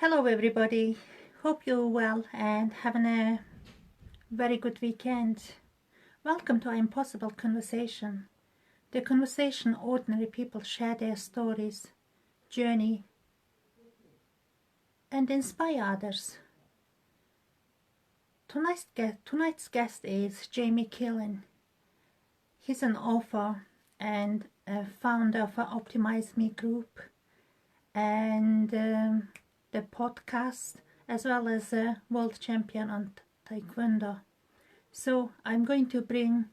Hello everybody, hope you're well and having a very good weekend. Welcome to I'mPossible Conversation, the conversation ordinary people share their stories, journey and inspire others. Tonight's guest is Jamie Keeling. He's an author and a founder of Optimize Me group and the podcast, as well as a world champion on Tae Kwon Do. So I'm going to bring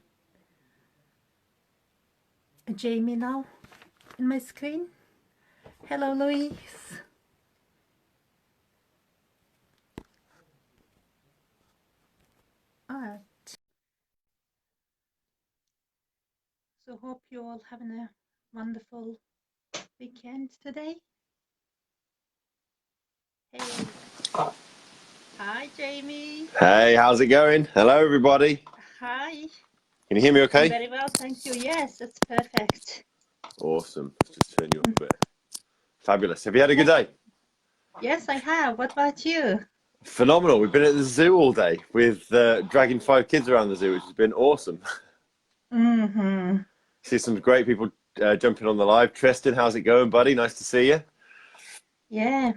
Jamie now in my screen. Hello, Louise. Alright. So hope you're all having a wonderful weekend today. Hey. Hi, Jamie. Hey, how's it going? Hello, everybody. Hi. Can you hear me okay? Very well, thank you. Yes, it's perfect. Awesome. Let's just turn you up a bit. Fabulous. Have you had a good day? Yes, I have. What about you? Phenomenal. We've been at the zoo all day with dragging 5 kids around the zoo, which has been awesome. Mm-hmm. See some great people jumping on the live. Tristan, how's it going, buddy? Nice to see you. Yeah,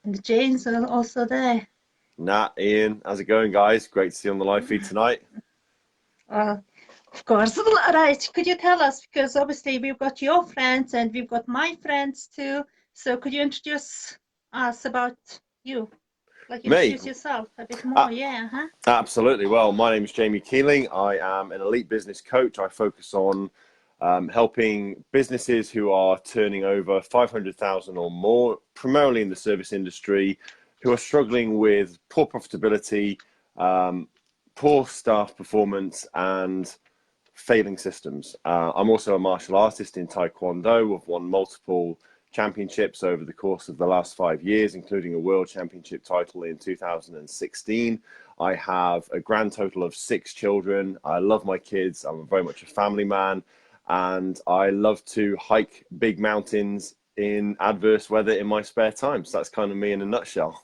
and Jane's are also there. Nat, Ian, how's it going, guys? Great to see you on the live feed tonight. Well, of course. Right, could you tell us, because obviously we've got your friends and we've got my friends too, so could you introduce us about you? Like introduce Me? yourself a bit more, yeah, huh? Absolutely. Well, my name is Jamie Keeling. I am an elite business coach. I focus on helping businesses who are turning over 500,000 or more, primarily in the service industry, who are struggling with poor profitability, poor staff performance, and failing systems. I'm also a martial artist in Tae Kwon Do. I've won multiple championships over the course of the last 5 years, including a world championship title in 2016. I have a grand total of 6 children. I love my kids. I'm very much a family man, and I love to hike big mountains in adverse weather in my spare time. So that's kind of me in a nutshell.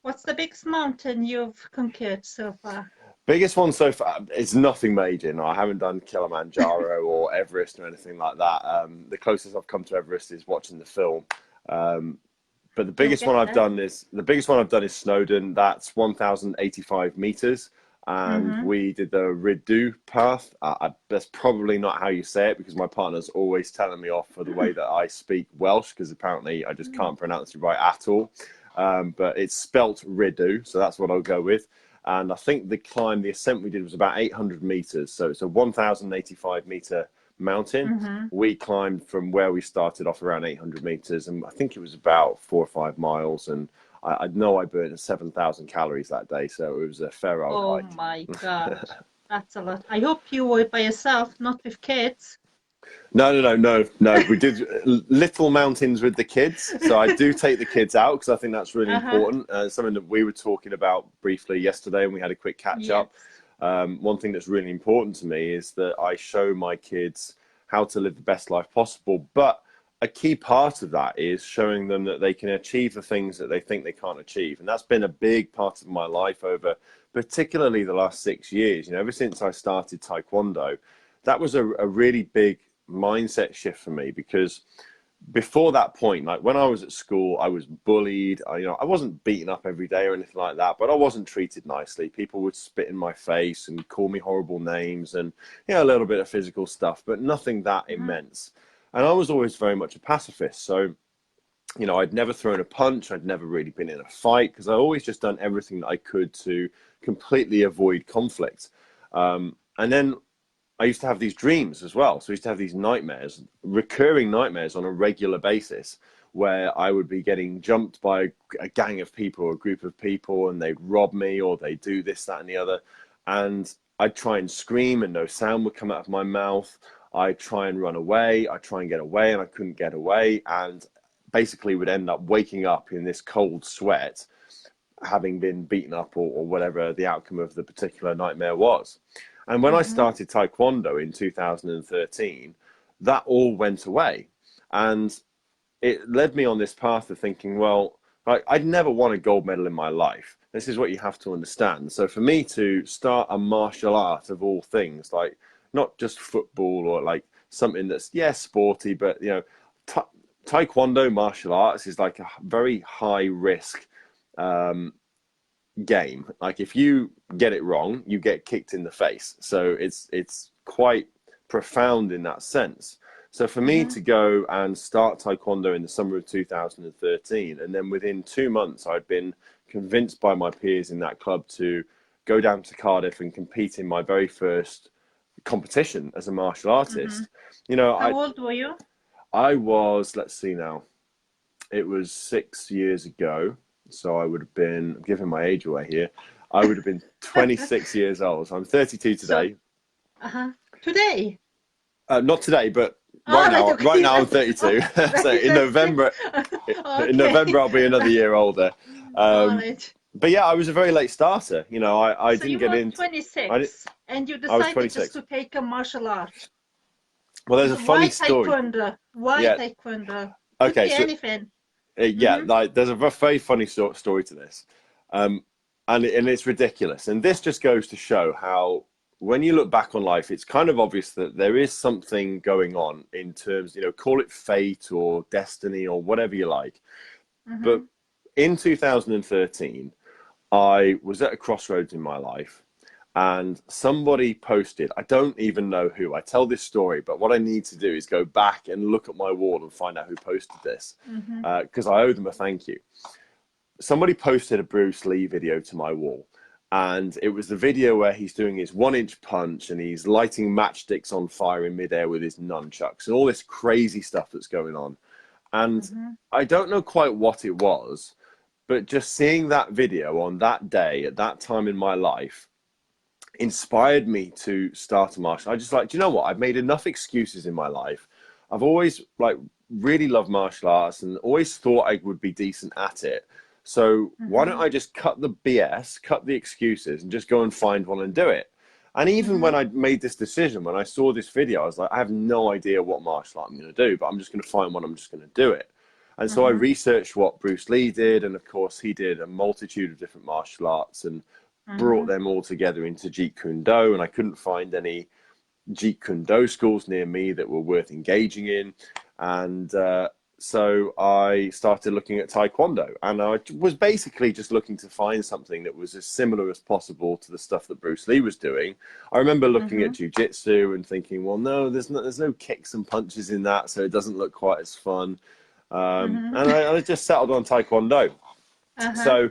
What's the biggest mountain you've conquered so far? Biggest one so far is nothing major. No, I haven't done Kilimanjaro or Everest or anything like that. The closest I've come to Everest is watching the film. But the biggest one I've done is Snowdon. That's 1,085 meters, and we did the Rideau path. That's probably not how you say it because my partner's always telling me off for the way that I speak Welsh because apparently I just can't pronounce it right at all. But it's spelt Rideau, so that's what I'll go with. And I think the ascent we did was about 800 meters. So it's a 1,085 meter mountain. We climbed from where we started off around 800 meters, and I think it was about 4 or 5 miles. And I know I burned 7,000 calories that day, so it was a fair old hike. Oh my God, that's a lot. I hope you were by yourself, not with kids. No. We did little mountains with the kids. So I do take the kids out because I think that's really important. Something that we were talking about briefly yesterday, and we had a quick catch up. One thing that's really important to me is that I show my kids how to live the best life possible. But a key part of that is showing them that they can achieve the things that they think they can't achieve. And that's been a big part of my life over particularly the last 6 years. You know, ever since I started Tae Kwon Do, that was a really big mindset shift for me because before that point, like when I was at school, I was bullied. I wasn't beaten up every day or anything like that, but I wasn't treated nicely. People would spit in my face and call me horrible names and, a little bit of physical stuff, but nothing that immense. And I was always very much a pacifist. So, I'd never thrown a punch. I'd never really been in a fight because I always just done everything that I could to completely avoid conflict. And then I used to have these dreams as well. So I used to have these nightmares, recurring nightmares on a regular basis where I would be getting jumped by a gang of people or a group of people and they'd rob me or they'd do this, that and the other. And I'd try and scream and no sound would come out of my mouth. I'd try and run away. I'd try and get away and I couldn't get away. And basically would end up waking up in this cold sweat, having been beaten up or whatever the outcome of the particular nightmare was. And when I started Tae Kwon Do in 2013, that all went away. And it led me on this path of thinking, well, Like, I'd never won a gold medal in my life. This is what you have to understand. So for me to start a martial art of all things, like not just football or like something that's, yeah, sporty, but, you know, Taekwondo martial arts is like a very high risk game. Like, if you get it wrong, you get kicked in the face. So it's quite profound in that sense. So for me to go and start Taekwondo in the summer of 2013, and then within 2 months, I'd been convinced by my peers in that club to go down to Cardiff and compete in my very first competition as a martial artist. You know, How old were you? I was, let's see now, it was 6 years ago. So I would have been, I'm giving my age away here. I would have been 26 years old. So I'm 32 today. So, today? Not today, but Oh, right now I'm 32. So in November, in November I'll be another year older. But yeah, I was a very late starter. You know, I So didn't you get were into. 26, and you I was decided 26. just to take a martial art. Well, there's a funny Why story. Taekwondo? Why Yeah. Taekwondo? Could Okay, be so anything. yeah, like there's a very funny story to this, and it's ridiculous. And this just goes to show how, when you look back on life, it's kind of obvious that there is something going on in terms, you know, call it fate or destiny or whatever you like. But in 2013, I was at a crossroads in my life, and somebody posted, I don't even know who. I tell this story, but what I need to do is go back and look at my wall and find out who posted this, because I owe them a thank you. Somebody posted a Bruce Lee video to my wall, and it was the video where he's doing his 1-inch punch and he's lighting matchsticks on fire in midair with his nunchucks and all this crazy stuff that's going on. And I don't know quite what it was, but just seeing that video on that day at that time in my life inspired me to start a martial. I just like, do you know what? I've made enough excuses in my life. I've always like really loved martial arts and always thought I would be decent at it. So why don't I just cut the BS, cut the excuses, and just go and find one and do it? And even when I made this decision, when I saw this video, I was like, I have no idea what martial art I'm going to do, but I'm just going to find one. I'm just going to do it. And so I researched what Bruce Lee did. And of course, he did a multitude of different martial arts and brought them all together into Jeet Kune Do. And I couldn't find any Jeet Kune Do schools near me that were worth engaging in. And so I started looking at Taekwondo, and I was basically just looking to find something that was as similar as possible to the stuff that Bruce Lee was doing. I remember looking at jiu-jitsu and thinking, well, no, there's no kicks and punches in that, so it doesn't look quite as fun. And I just settled on Taekwondo. So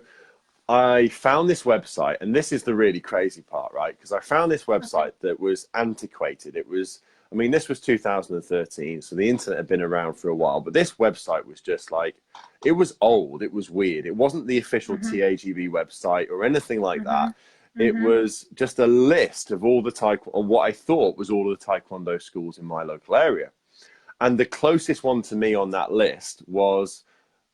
I found this website, and this is the really crazy part, right? Because I found this website that was antiquated. It was, I mean, this was 2013, so the internet had been around for a while, but this website was just like, it was old, it was weird. It wasn't the official TAGB website or anything like that. It was just a list of all the Taekwondo, what I thought was all of the Taekwondo schools in my local area. And the closest one to me on that list was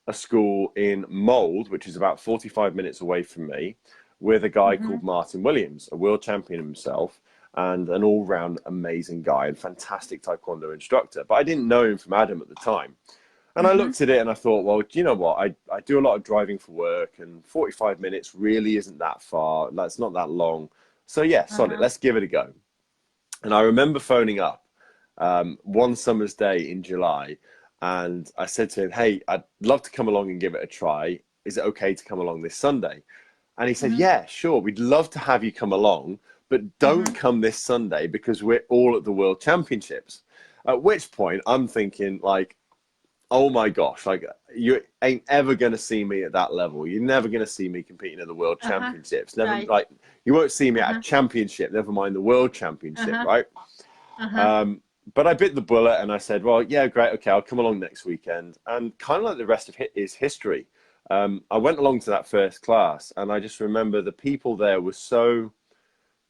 a school in Mold, which is about 45 minutes away from me, with a guy called Martin Williams, a world champion himself, and an all-round amazing guy and fantastic Taekwondo instructor. But I didn't know him from Adam at the time. And I looked at it and I thought, well, do you know what? I do a lot of driving for work, and 45 minutes really isn't that far. That's not that long. So yeah, solid. Let's give it a go. And I remember phoning up one summer's day in July, and I said to him, hey, I'd love to come along and give it a try. Is it okay to come along this Sunday? And he said, yeah, sure. We'd love to have you come along, but don't come this Sunday because we're all at the World Championships. At which point I'm thinking, like, oh my gosh, like, you ain't ever going to see me at that level. You're never going to see me competing at the World Championships. Never, like, you won't see me at a championship, never mind the World Championship, right? But I bit the bullet and I said, well, yeah, great. Okay, I'll come along next weekend. And kind of like the rest of it is history. I went along to that first class, and I just remember the people there were so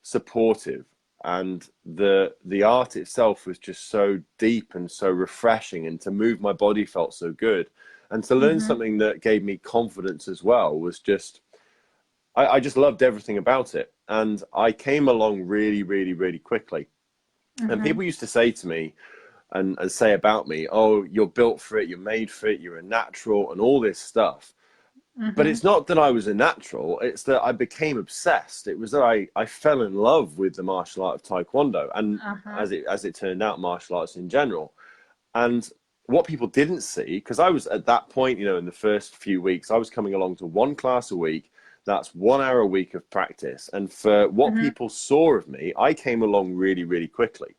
supportive, and the art itself was just so deep and so refreshing, and to move my body felt so good, and to learn something that gave me confidence as well was just, I just loved everything about it. And I came along really, really, really quickly. And people used to say to me and say about me, oh, you're built for it, you're made for it, you're a natural, and all this stuff. But it's not that I was a natural, it's that I became obsessed. It was that I fell in love with the martial art of Tae Kwon Do, and Uh-huh. as it turned out, martial arts in general. And what people didn't see, because I was at that point, you know, in the first few weeks, I was coming along to one class a week. That's 1 hour a week of practice. And for what people saw of me, I came along really, really quickly.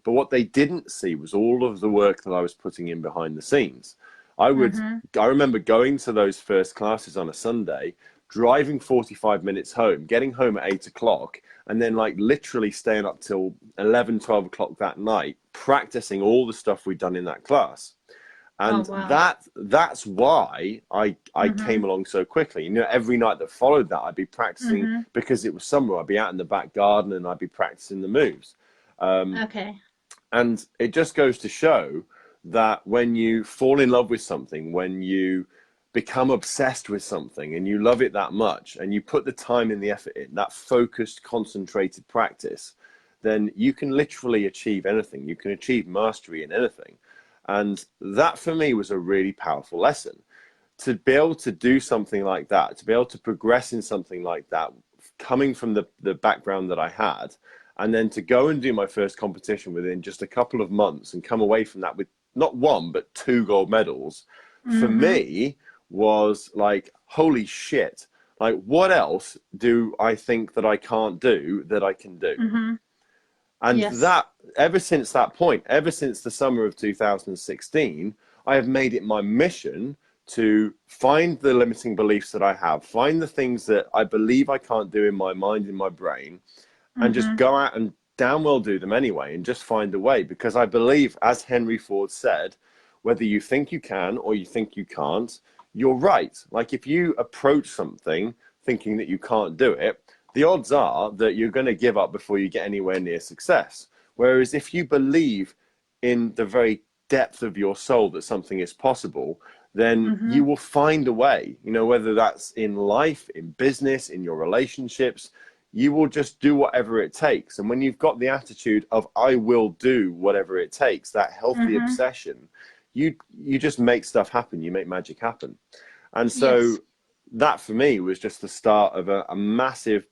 But what they didn't see was all of the work that I was putting in behind the scenes. I remember going to those first classes on a Sunday, driving 45 minutes home, getting home at 8 o'clock, and then like literally staying up till 11, 12 o'clock that night, practicing all the stuff we'd done in that class. Oh, And wow. that's why I came along so quickly. You know, every night that followed that, I'd be practicing because it was summer. I'd be out in the back garden and I'd be practicing the moves. Okay. And it just goes to show that when you fall in love with something, when you become obsessed with something and you love it that much and you put the time and the effort in, that focused, concentrated practice, then you can literally achieve anything. You can achieve mastery in anything. And that for me was a really powerful lesson. To be able to do something like that, to be able to progress in something like that, coming from the background that I had, and then to go and do my first competition within just a couple of months and come away from that with not one, but two gold medals, for me was like, holy shit. Like, what else do I think that I can't do that I can do? And Yes. that, ever since that point, ever since the summer of 2016, I have made it my mission to find the limiting beliefs that I have, find the things that I believe I can't do in my mind, in my brain, and just go out and damn well do them anyway and just find a way. Because I believe, as Henry Ford said, whether you think you can or you think you can't, you're right. Like, if you approach something thinking that you can't do it, the odds are that you're going to give up before you get anywhere near success. Whereas if you believe in the very depth of your soul that something is possible, then you will find a way, you know, whether that's in life, in business, in your relationships, you will just do whatever it takes. And when you've got the attitude of, I will do whatever it takes, that healthy obsession, you just make stuff happen. You make magic happen. And so Yes. that for me was just the start of a massive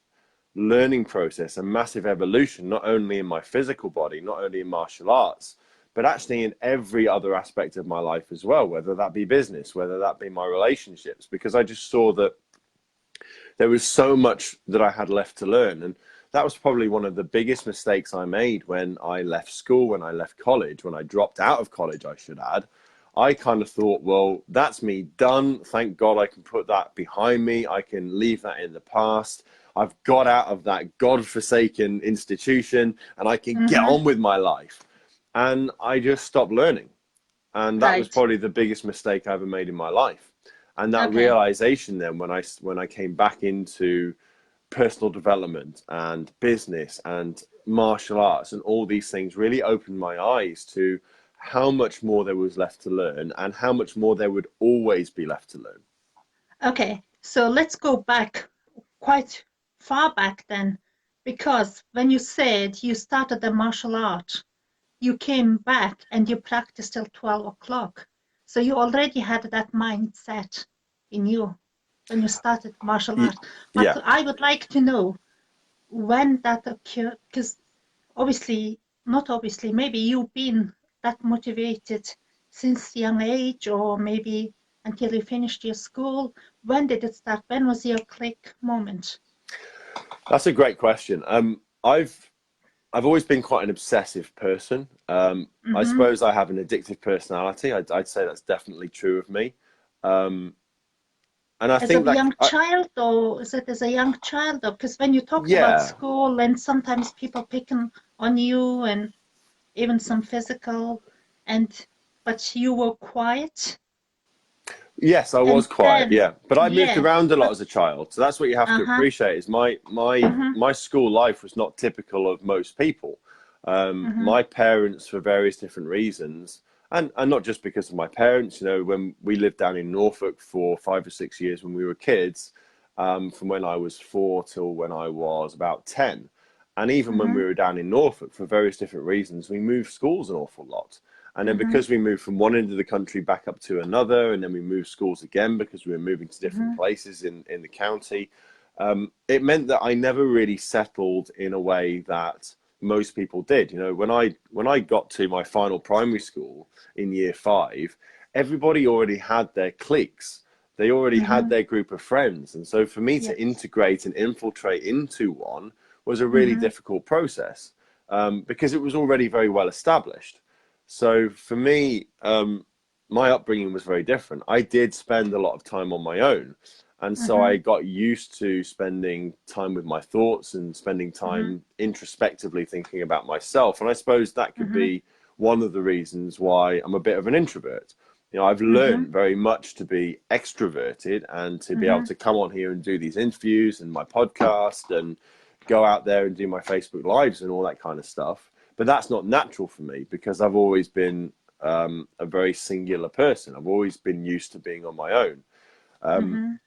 learning process, a massive evolution, not only in my physical body, not only in martial arts, but actually in every other aspect of my life as well, whether that be business, whether that be my relationships, because I just saw that there was so much that I had left to learn. And that was probably one of the biggest mistakes I made when I left school, when I left college, when I dropped out of college, I should add. I kind of thought, well, that's me done. Thank God I can put that behind me. I can leave that in the past. I've got out of that God-forsaken institution and I can get on with my life. And I just stopped learning. And that was Right. probably the biggest mistake I ever made in my life. And that Okay. realization then, when I came back into personal development and business and martial arts and all these things, really opened my eyes to how much more there was left to learn and how much more there would always be left to learn. Okay. So let's go back quite far back then, because when you said you started the martial art, you came back and you practiced till 12 o'clock. So you already had that mindset in you when you started martial art. But Yeah. I would like to know when that occurred, because obviously, not obviously, maybe you've been that motivated since young age, or maybe until you finished your school. When did it start? When was your click moment? That's a great question. I've always been quite an obsessive person. I Mm-hmm. suppose I have an addictive personality. I'd say that's definitely true of me. Um, and I As a think that, young child, or is it as a young child? Because when you talked about yeah, school and sometimes people picking on you and even some physical, and but you were quiet, yes, I was and quiet. then Yeah, but I moved yeah, around a lot but as a child. So that's what you have to uh-huh, appreciate. Is mm-hmm, my school life was not typical of most people. mm-hmm, My parents, for various different reasons, and not just because of my parents. You know, when we lived down in Norfolk for 5 or 6 years when we were kids, from when I was 4 till when I was about 10. And even when mm-hmm, we were down in Norfolk, for various different reasons, we moved schools an awful lot. And then because we moved from one end of the country back up to another, and then we moved schools again because we were moving to different places in the county, it meant that I never really settled in a way that most people did. You know, when I got to my final primary school in year 5, everybody already had their cliques. They already had their group of friends. And so for me to integrate and infiltrate into one was a really difficult process, because it was already very well established. So for me, my upbringing was very different. I did spend a lot of time on my own. And so I got used to spending time with my thoughts and spending time introspectively thinking about myself. And I suppose that could be one of the reasons why I'm a bit of an introvert. You know, I've learned very much to be extroverted and to be able to come on here and do these interviews and my podcast and go out there and do my Facebook Lives and all that kind of stuff. But that's not natural for me because I've always been a very singular person. I've always been used to being on my own.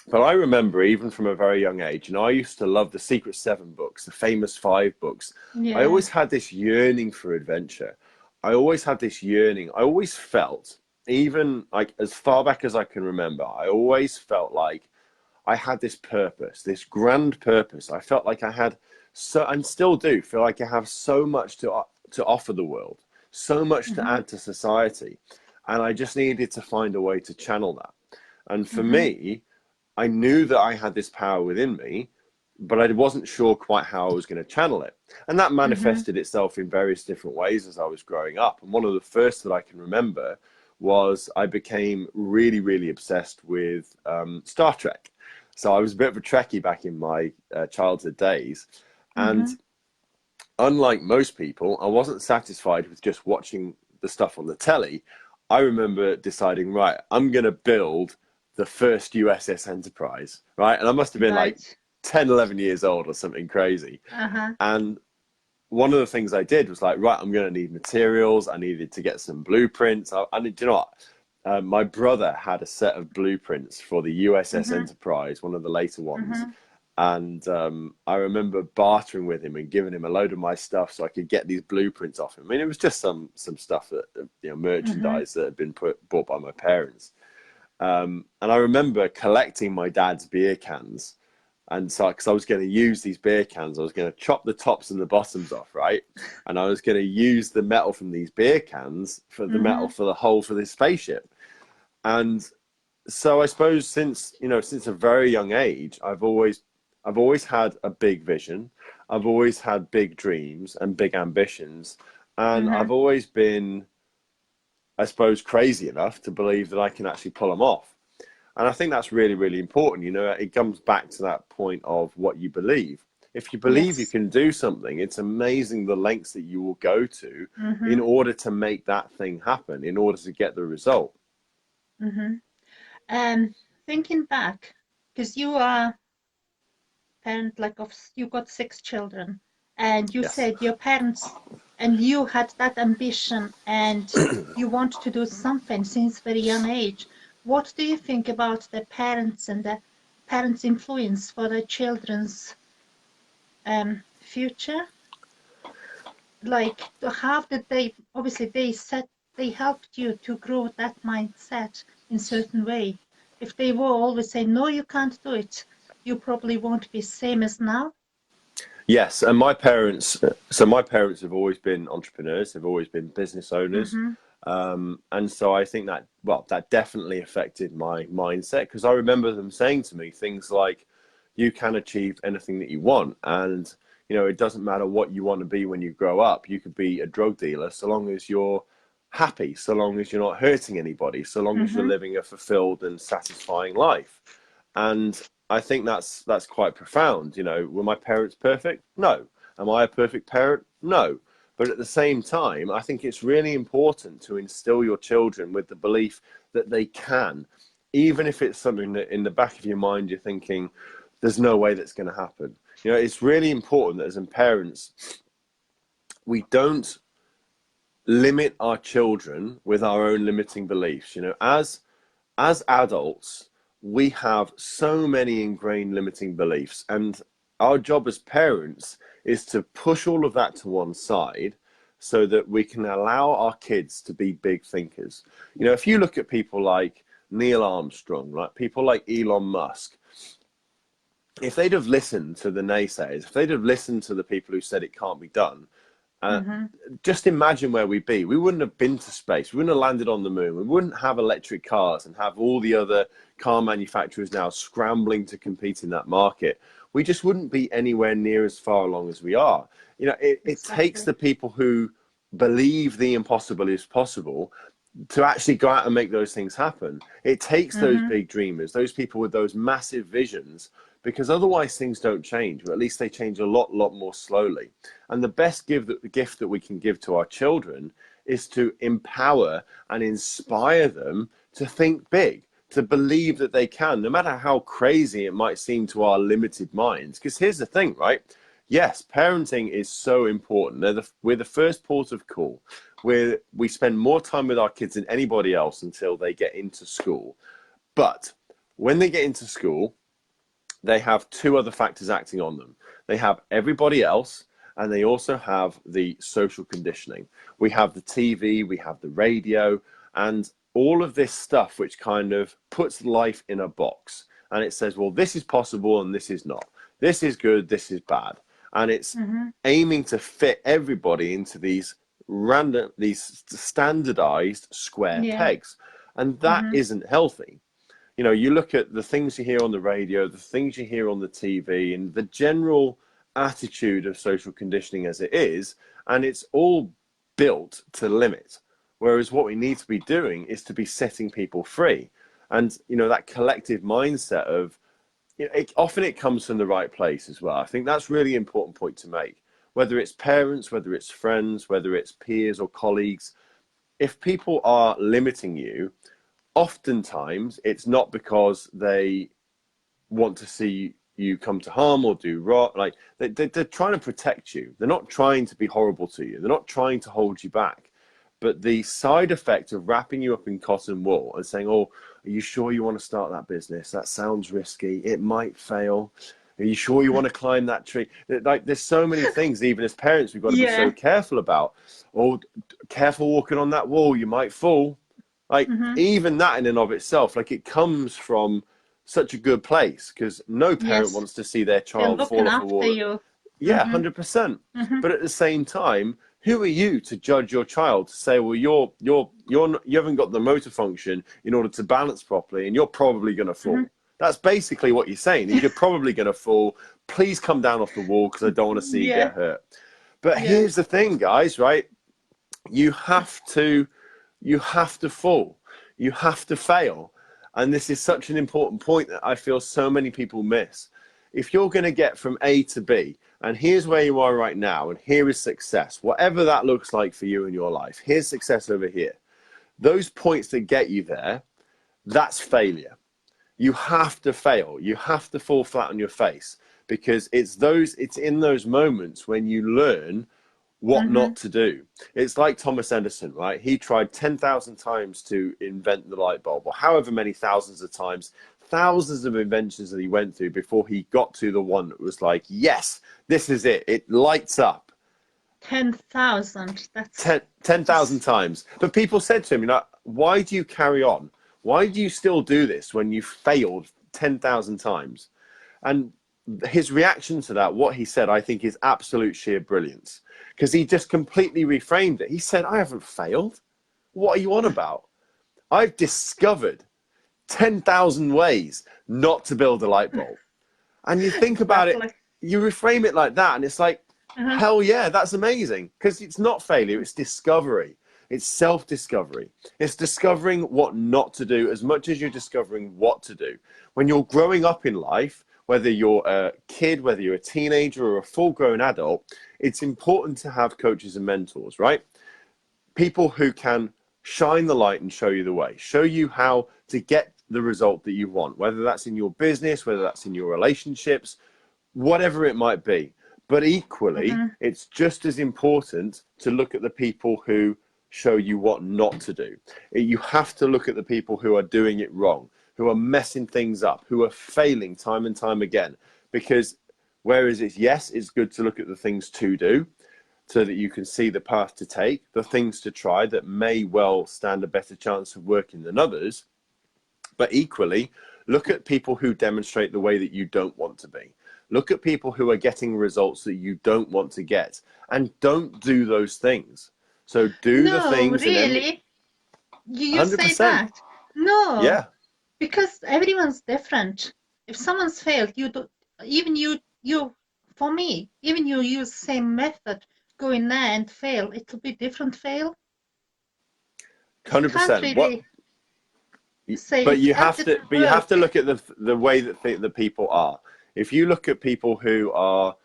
But I remember even from a very young age, you know, I used to love the Secret 7 books, the famous 5 books. Yeah. I always had this yearning for adventure. I always had this yearning. I always felt, even like as far back as I can remember, I always felt like I had this purpose, this grand purpose. I felt like I had and still do feel like I have so much to offer the world, so much to add to society. And I just needed to find a way to channel that. And for me, I knew that I had this power within me, but I wasn't sure quite how I was going to channel it. And that manifested itself in various different ways as I was growing up. And one of the first that I can remember was I became really, really obsessed with Star Trek. So I was a bit of a Trekkie back in my childhood days. And unlike most people, I wasn't satisfied with just watching the stuff on the telly. I remember deciding, right, I'm going to build the first USS Enterprise, right? And I must have been like 10, 11 years old or something crazy. And one of the things I did was like, right, I'm going to need materials. I needed to get some blueprints. I need, you know what? My brother had a set of blueprints for the USS Enterprise, one of the later ones. And I remember bartering with him and giving him a load of my stuff so I could get these blueprints off him. I mean, it was just some stuff that, you know, merchandise that had been bought by my parents. And I remember collecting my dad's beer cans. And so, because I was going to use these beer cans, I was going to chop the tops and the bottoms off, right? And I was going to use the metal from these beer cans for the metal for the hull for this spaceship. And so I suppose since a very young age, I've always had a big vision. I've always had big dreams and big ambitions. And I've always been, I suppose, crazy enough to believe that I can actually pull them off. And I think that's really, really important. You know, it comes back to that point of what you believe. If you believe you can do something, it's amazing the lengths that you will go to in order to make that thing happen, in order to get the result. Thinking back, because you are parent you got 6 children, and you said your parents and you had that ambition and you want to do something since very young age. What do you think about the parents and the parents' influence for their children's future? Like, how did they, obviously they helped you to grow that mindset in a certain way. If they were always saying, no, you can't do it, you probably won't be same as now. Yes, and my parents have always been entrepreneurs. They've always been business owners. And so I think that, well, that definitely affected my mindset, because I remember them saying to me things like, you can achieve anything that you want. And, you know, it doesn't matter what you want to be when you grow up. You could be a drug dealer so long as you're happy, so long as you're not hurting anybody, so long as you're living a fulfilled and satisfying life. And I think that's quite profound. You know, were my parents perfect? No. Am I a perfect parent? No. But at the same time, I think it's really important to instill your children with the belief that they can, even if it's something that in the back of your mind you're thinking, there's no way that's going to happen. You know, it's really important that as parents, we don't limit our children with our own limiting beliefs. You know, as adults, we have so many ingrained limiting beliefs, and our job as parents is to push all of that to one side so that we can allow our kids to be big thinkers. You know, if you look at people like Neil Armstrong, like people like Elon Musk, if they'd have listened to the naysayers, if they'd have listened to the people who said it can't be done, just imagine where we'd be. We wouldn't have been to space. We wouldn't have landed on the moon. We wouldn't have electric cars and have all the other car manufacturers now scrambling to compete in that market. We just wouldn't be anywhere near as far along as we are. You know, it takes the people who believe the impossible is possible to actually go out and make those things happen. It takes those big dreamers, those people with those massive visions, because otherwise things don't change, or at least they change a lot more slowly. And the best gift that we can give to our children is to empower and inspire them to think big, to believe that they can, no matter how crazy it might seem to our limited minds. Because here's the thing, right? Yes, parenting is so important. We're the first port of call. We spend more time with our kids than anybody else until they get into school. But when they get into school, they have two other factors acting on them. They have everybody else, and they also have the social conditioning. We have the TV, we have the radio, and all of this stuff which kind of puts life in a box. And it says, well, this is possible and this is not. This is good, this is bad. And it's aiming to fit everybody into these standardized square pegs. And that isn't healthy. You know, you look at the things you hear on the radio, the things you hear on the TV, and the general attitude of social conditioning as it is, and it's all built to limit. Whereas what we need to be doing is to be setting people free. And, you know, that collective mindset of, you know, often it comes from the right place as well. I think that's really important point to make. Whether it's parents, whether it's friends, whether it's peers or colleagues, if people are limiting you, oftentimes it's not because they want to see you come to harm or do wrong. Like they're trying to protect you. They're not trying to be horrible to you. They're not trying to hold you back. But the side effect of wrapping you up in cotton wool and saying, oh, are you sure you want to start that business? That sounds risky. It might fail. Are you sure you want to climb that tree? Like, there's so many things, even as parents, we've got to be so careful about. Oh, careful walking on that wall. You might fall. Like, even that in and of itself, like, it comes from such a good place, because no parent wants to see their child fall off a wall. You. Yeah, 100%. But at the same time, who are you to judge your child, to say, well, you haven't got the motor function in order to balance properly, and you're probably going to fall. That's basically what you're saying. You're probably going to fall. Please come down off the wall, because I don't want to see you get hurt. But here's the thing, guys, right? You have to fall. You have to fail. And this is such an important point that I feel so many people miss. If you're going to get from A to B, and here's where you are right now, and here is success, whatever that looks like for you in your life, here's success over here. Those points that get you there, that's failure. You have to fail. You have to fall flat on your face, because it's in those moments when you learn what not to do. It's like Thomas Edison, right? He tried 10,000 times to invent the light bulb, or however many thousands of times, thousands of inventions that he went through before he got to the one that was like, yes, this is it. It lights up. 10,000. That's 10,000 times. But people said to him, you know, why do you carry on? Why do you still do this when you failed 10,000 times? And his reaction to that, what he said, I think is absolute sheer brilliance, because he just completely reframed it. He said, I haven't failed. What are you on about? I've discovered 10,000 ways not to build a light bulb. And you think about it, you reframe it like that, and it's like, hell yeah, that's amazing. Because it's not failure, it's discovery. It's self-discovery. It's discovering what not to do as much as you're discovering what to do. When you're growing up in life, whether you're a kid, whether you're a teenager or a full-grown adult, it's important to have coaches and mentors, right? People who can shine the light and show you the way, show you how to get the result that you want, whether that's in your business, whether that's in your relationships, whatever it might be. But equally, it's just as important to look at the people who show you what not to do. You have to look at the people who are doing it wrong, who are messing things up, who are failing time and time again. Because whereas it's good to look at the things to do, so that you can see the path to take, the things to try that may well stand a better chance of working than others. But equally, look at people who demonstrate the way that you don't want to be. Look at people who are getting results that you don't want to get, and don't do those things. So do the No, things in every really? You say 100%. that? No, Yeah. because everyone's different. If someone's failed, you don't, even for me, even you use same method, go in there and fail, it'll be different fail. You can't 100%. What? really say But it, you that have to. didn't But you have to work. look at the way that the people are. If you look at people who are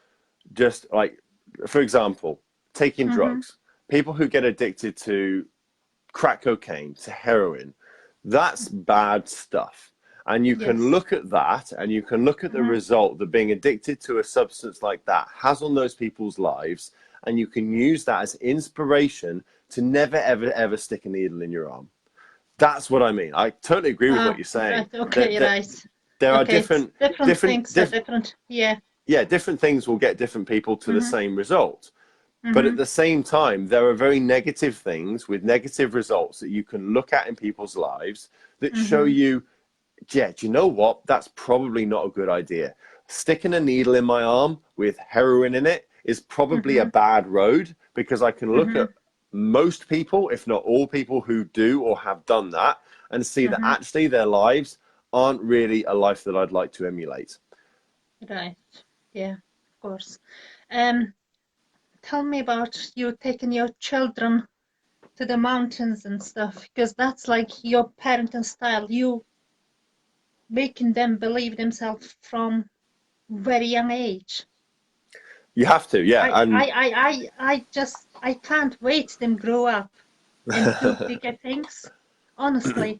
just like, for example, taking Mm-hmm. drugs, people who get addicted to crack cocaine, to heroin, that's bad stuff. And you can Yes. look at that and you can look at the Mm-hmm. result that being addicted to a substance like that has on those people's lives. And you can use that as inspiration to never, ever, ever stick a needle in your arm. That's what I mean. I totally agree with what Ah, you're saying. right. Okay, right. There are Okay, it's different, things are different. Yeah. yeah, different things will get different people to the Mm-hmm. same result. But at Mm-hmm. the same time, there are very negative things with negative results that you can look at in people's lives that show Mm-hmm. you, yeah, do you know what? That's probably not a good idea. Sticking a needle in my arm with heroin in it is probably a Mm-hmm. bad road, because I can look Mm-hmm. at most people, if not all people, who do or have done that and see that Mm-hmm. actually their lives aren't really a life that I'd like to emulate. Right. Yeah, of course. Um, Tell me about you taking your children to the mountains and stuff, because that's like your parenting style. You making them believe themselves from very young age. You have to, yeah. I can't wait them grow up and do bigger things, honestly,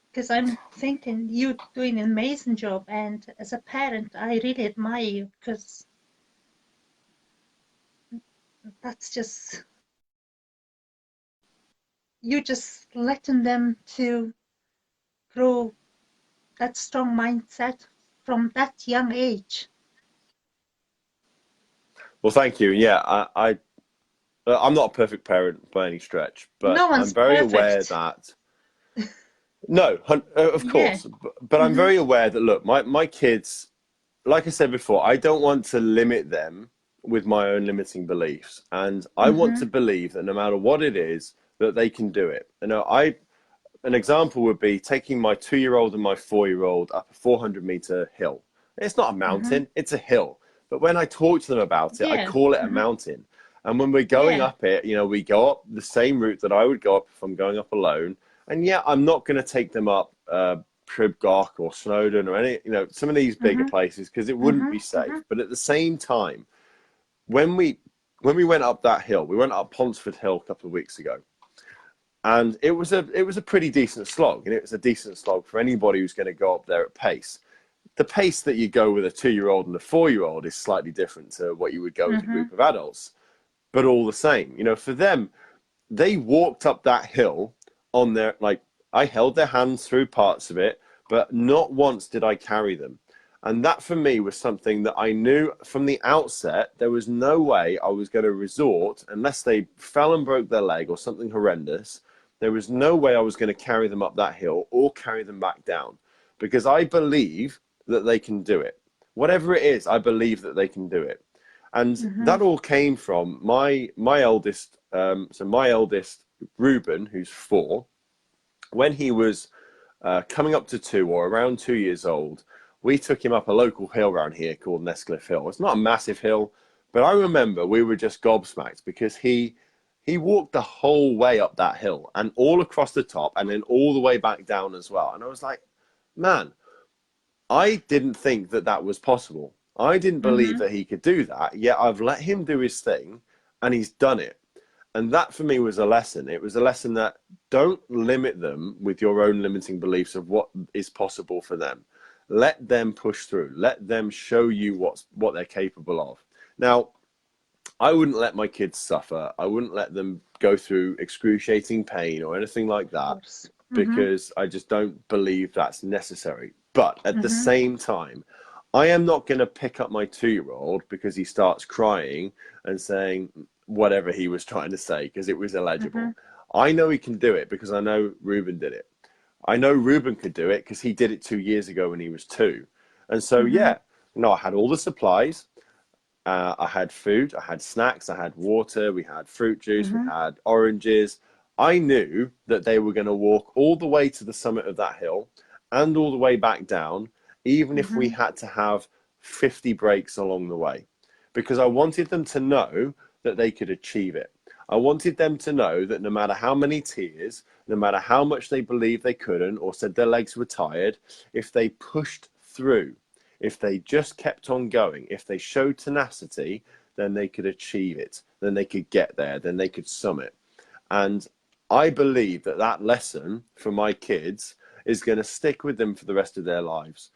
because I'm thinking you doing an amazing job, and as a parent, I really admire you, because that's just you just letting them to grow that strong mindset from that young age. Well, thank you. Yeah, I'm not a perfect parent by any stretch, but No I'm one's very aware perfect. that no, of Yeah. course, but I'm Mm-hmm. very aware that look, my kids, like I said before, I don't want to limit them with my own limiting beliefs, and I want to Mm-hmm. believe that no matter what it is, that they can do it. You know, an example would be taking my 2-year-old and my 4-year-old up a 400-meter hill. It's not a Mm-hmm. mountain, it's a hill. But when I talk to them about it, I Yeah. call it a Mm-hmm. mountain. And when we're going Yeah. up it, you know, we go up the same route that I would go up if I'm going up alone. And yeah, I'm not going to take them up Tribgok or Snowdon or any, you know, some of these bigger Mm-hmm. places, because it wouldn't Mm-hmm. be Mm-hmm. safe. But at the same time, when we went up that hill, we went up Ponsford Hill a couple of weeks ago, and it was a pretty decent slog, and it was a decent slog for anybody who's going to go up there at pace. The pace that you go with a 2-year-old and a 4-year-old is slightly different to what you would go with a Mm-hmm. group of adults, but all the same, you know, for them, they walked up that hill on their, like, I held their hands through parts of it, but not once did I carry them. And that for me was something that I knew from the outset there was no way I was going to resort, unless they fell and broke their leg or something horrendous. There was no way I was going to carry them up that hill or carry them back down, because I believe that they can do it. Whatever it is, I believe that they can do it. And Mm-hmm. that all came from my eldest. So my eldest, Ruben, who's 4, when he was coming up to 2 or around 2 years old, we took him up a local hill around here called Nestcliff Hill. It's not a massive hill, but I remember we were just gobsmacked because he walked the whole way up that hill and all across the top and then all the way back down as well. And I was like, man, I didn't think that that was possible. I didn't believe Mm-hmm. that he could do that. Yet I've let him do his thing and he's done it. And that for me was a lesson. It was a lesson that don't limit them with your own limiting beliefs of what is possible for them. Let them push through. Let them show you what they're capable of. Now, I wouldn't let my kids suffer. I wouldn't let them go through excruciating pain or anything like Of that, course. Mm-hmm. because I just don't believe that's necessary. But at the Mm-hmm. same time, I am not going to pick up my 2-year-old because he starts crying and saying, whatever he was trying to say because it was illegible. I know he can do it because I know Ruben did it. I know Ruben could do it because he did it 2 years ago when he was 2. And so, yeah, no, I had all the supplies. I had food, I had snacks, I had water, we had fruit juice, we had oranges. I knew that they were going to walk all the way to the summit of that hill and all the way back down, even if we had to have 50 breaks along the way, because I wanted them to know that they could achieve it. I wanted them to know that no matter how many tears, no matter how much they believed they couldn't or said their legs were tired, if they pushed through, if they just kept on going, if they showed tenacity, then they could achieve it, then they could get there, then they could summit. And I believe that that lesson for my kids is going to stick with them for the rest of their lives.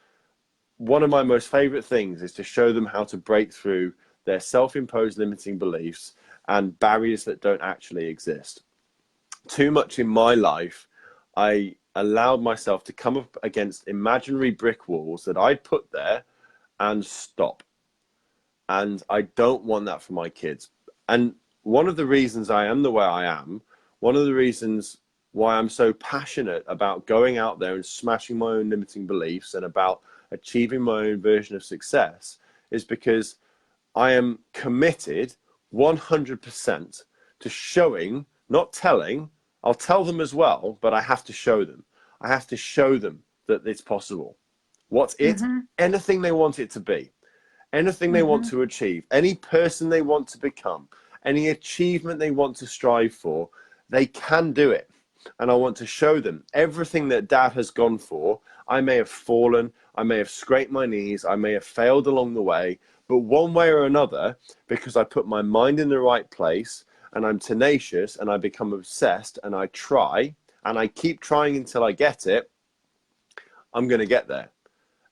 One of my most favorite things is to show them how to break through their self-imposed limiting beliefs and barriers that don't actually exist. Too much in my life, I allowed myself to come up against imaginary brick walls that I'd put there and stop. And I don't want that for my kids. And one of the reasons I am the way I am, one of the reasons why I'm so passionate about going out there and smashing my own limiting beliefs and about achieving my own version of success is because I am committed 100% to showing, not telling. I'll tell them as well, but I have to show them. I have to show them that it's possible. What's it? Anything they want it to be, anything they want to achieve, any person they want to become, any achievement they want to strive for, they can do it. And I want to show them everything that Dad has gone for. I may have fallen, I may have scraped my knees, I may have failed along the way, but one way or another, because I put my mind in the right place and I'm tenacious and I become obsessed and I try and I keep trying until I get it, I'm going to get there.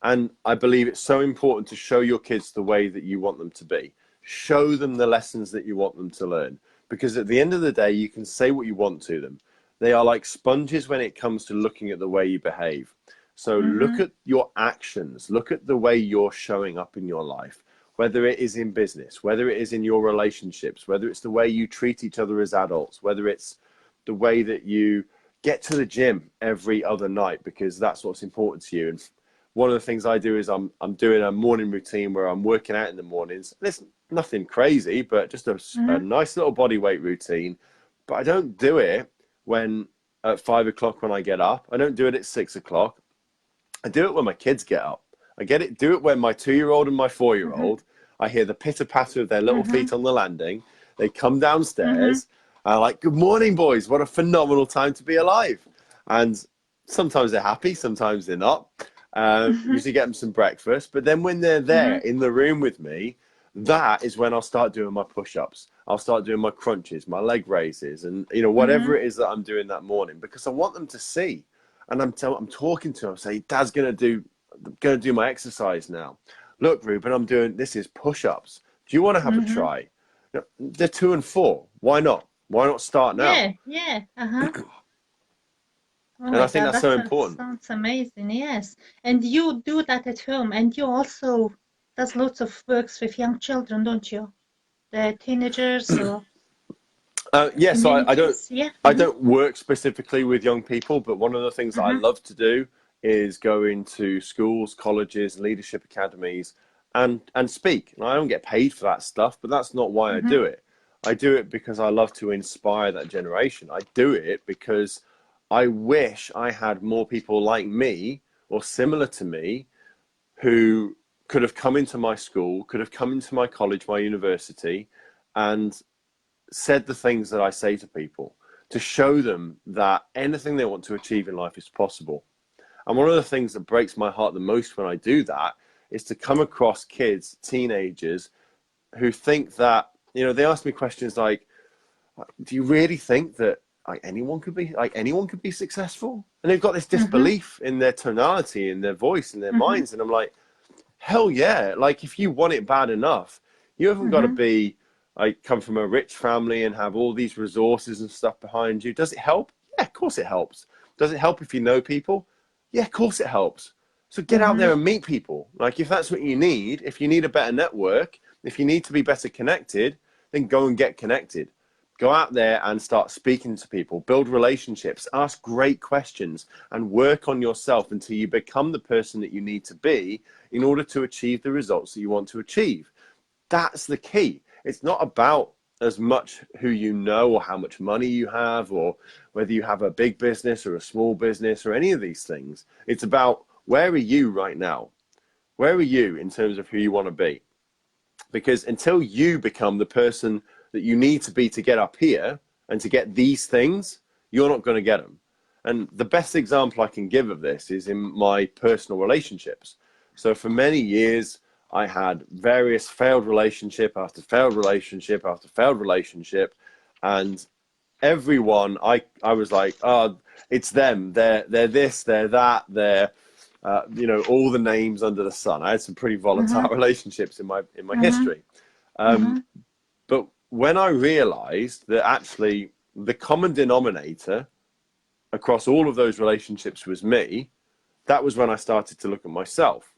And I believe it's so important to show your kids the way that you want them to be. Show them the lessons that you want them to learn. Because at the end of the day, you can say what you want to them. They are like sponges when it comes to looking at the way you behave. So look at your actions. Look at the way you're showing up in your life, whether it is in business, whether it is in your relationships, whether it's the way you treat each other as adults, whether it's the way that you get to the gym every other night, because that's what's important to you. And one of the things I do is I'm doing a morning routine where I'm working out in the mornings. It's nothing crazy, but just a nice little body weight routine. But I don't do it when at 5 o'clock when I get up. I don't do it at 6 o'clock. I do it when my kids get up. Do it when my 2-year-old and my 4-year-old, I hear the pitter patter of their little feet on the landing. They come downstairs. I'm like, good morning, boys. What a phenomenal time to be alive. And sometimes they're happy, sometimes they're not. Usually get them some breakfast. But then when they're there in the room with me, that is when I'll start doing my push-ups. I'll start doing my crunches, my leg raises, and whatever it is that I'm doing that morning, because I want them to see. And I'm talking to them. I say, Dad's going to do my exercise now. Look, Ruben, I'm doing, this is push-ups. Do you want to have a try? They're 2 and 4. Why not? Why not start now? Yeah. Oh And my I think God, that's so important. sounds amazing. Yes, and you do that at home, and you also does lots of works with young children, don't you? The teenagers or Yeah, so communities. Yeah. I don't work specifically with young people, but one of the things that I love to do is go into schools, colleges, leadership academies, and speak. And I don't get paid for that stuff, but that's not why I do it. I do it because I love to inspire that generation. I do it because I wish I had more people like me or similar to me who could have come into my school, could have come into my college, my university, and said the things that I say to people to show them that anything they want to achieve in life is possible. And one of the things that breaks my heart the most when I do that is to come across kids, teenagers, who think that, they ask me questions like, do you really think that anyone could be successful? And they've got this disbelief in their tonality, in their voice, in their minds. And I'm like, hell yeah. Like, if you want it bad enough, you haven't got to be come from a rich family and have all these resources and stuff behind you. Does it help? Yeah, of course it helps. Does it help if you know people? Yeah, of course it helps. So get out there and meet people. Like, if that's what you need, if you need a better network, if you need to be better connected, then go and get connected. Go out there and start speaking to people, build relationships, ask great questions, and work on yourself until you become the person that you need to be in order to achieve the results that you want to achieve. That's the key. It's not about as much who you know or how much money you have or whether you have a big business or a small business or any of these things. It's about, where are you right now? Where are you in terms of who you want to be? Because until you become the person that you need to be to get up here and to get these things, you're not going to get them. And the best example I can give of this is in my personal relationships. So for many years, I had various failed relationship after failed relationship after failed relationship. And everyone, I was like, oh, it's them. They're this, they're that, they're, you know, all the names under the sun. I had some pretty volatile relationships in my history. But when I realized that actually the common denominator across all of those relationships was me, that was when I started to look at myself.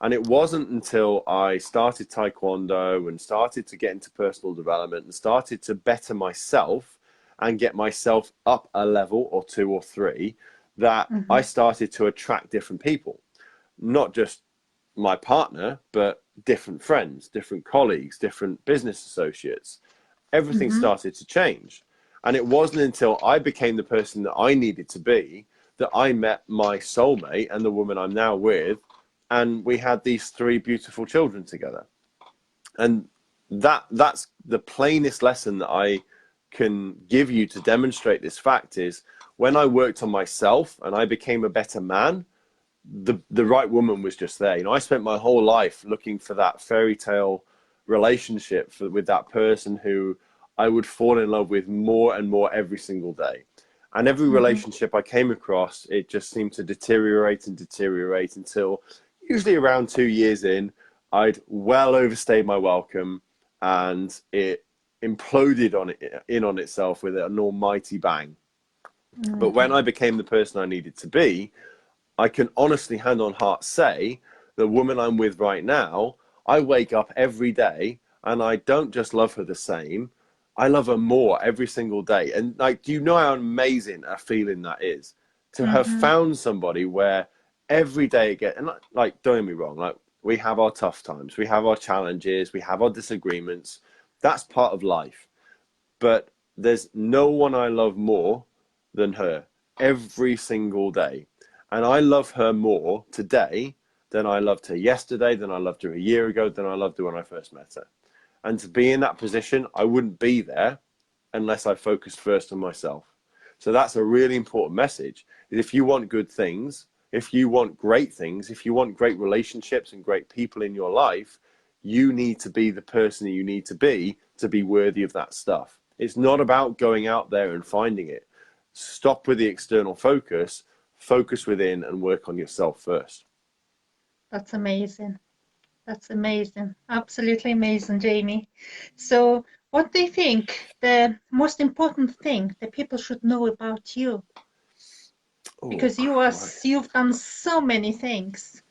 And it wasn't until I started Tae Kwon Do and started to get into personal development and started to better myself and get myself up a level or 2 or 3 that I started to attract different people. Not just my partner, but different friends, different colleagues, different business associates. Everything started to change. And it wasn't until I became the person that I needed to be that I met my soulmate and the woman I'm now with, and we had these 3 beautiful children together. And that's the plainest lesson that I can give you to demonstrate this fact is, when I worked on myself and I became a better man, the right woman was just there. You know, I spent my whole life looking for that fairy tale relationship with that person who I would fall in love with more and more every single day. And every relationship I came across, it just seemed to deteriorate and deteriorate until usually around 2 years in, I'd well overstayed my welcome and it imploded on itself with an almighty bang. But when I became the person I needed to be, I can honestly, hand on heart, say the woman I'm with right now, I wake up every day and I don't just love her the same, I love her more every single day. And like, do you know how amazing a feeling that is? To have found somebody where every day again, and like, don't get me wrong, like, we have our tough times, we have our challenges, we have our disagreements. That's part of life. But there's no one I love more than her every single day. And I love her more today than I loved her yesterday, than I loved her a year ago, than I loved her when I first met her. And to be in that position, I wouldn't be there unless I focused first on myself. So that's a really important message. If you want good things, if you want great things, if you want great relationships and great people in your life, you need to be the person that you need to be worthy of that stuff. It's not about going out there and finding it. Stop with the external focus, focus within and work on yourself first. That's amazing. That's amazing. Absolutely amazing, Jamie. So what do you think the most important thing that people should know about you? Because you've done so many things.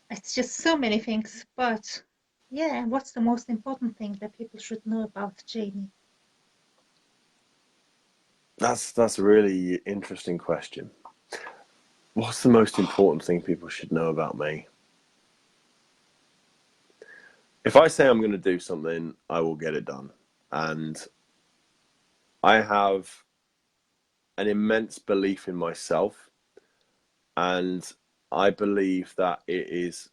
It's just so many things. But yeah, what's the most important thing that people should know about Jamie? That's a really interesting question. What's the most important thing people should know about me? If I say I'm going to do something, I will get it done. And I have an immense belief in myself. And I believe that it is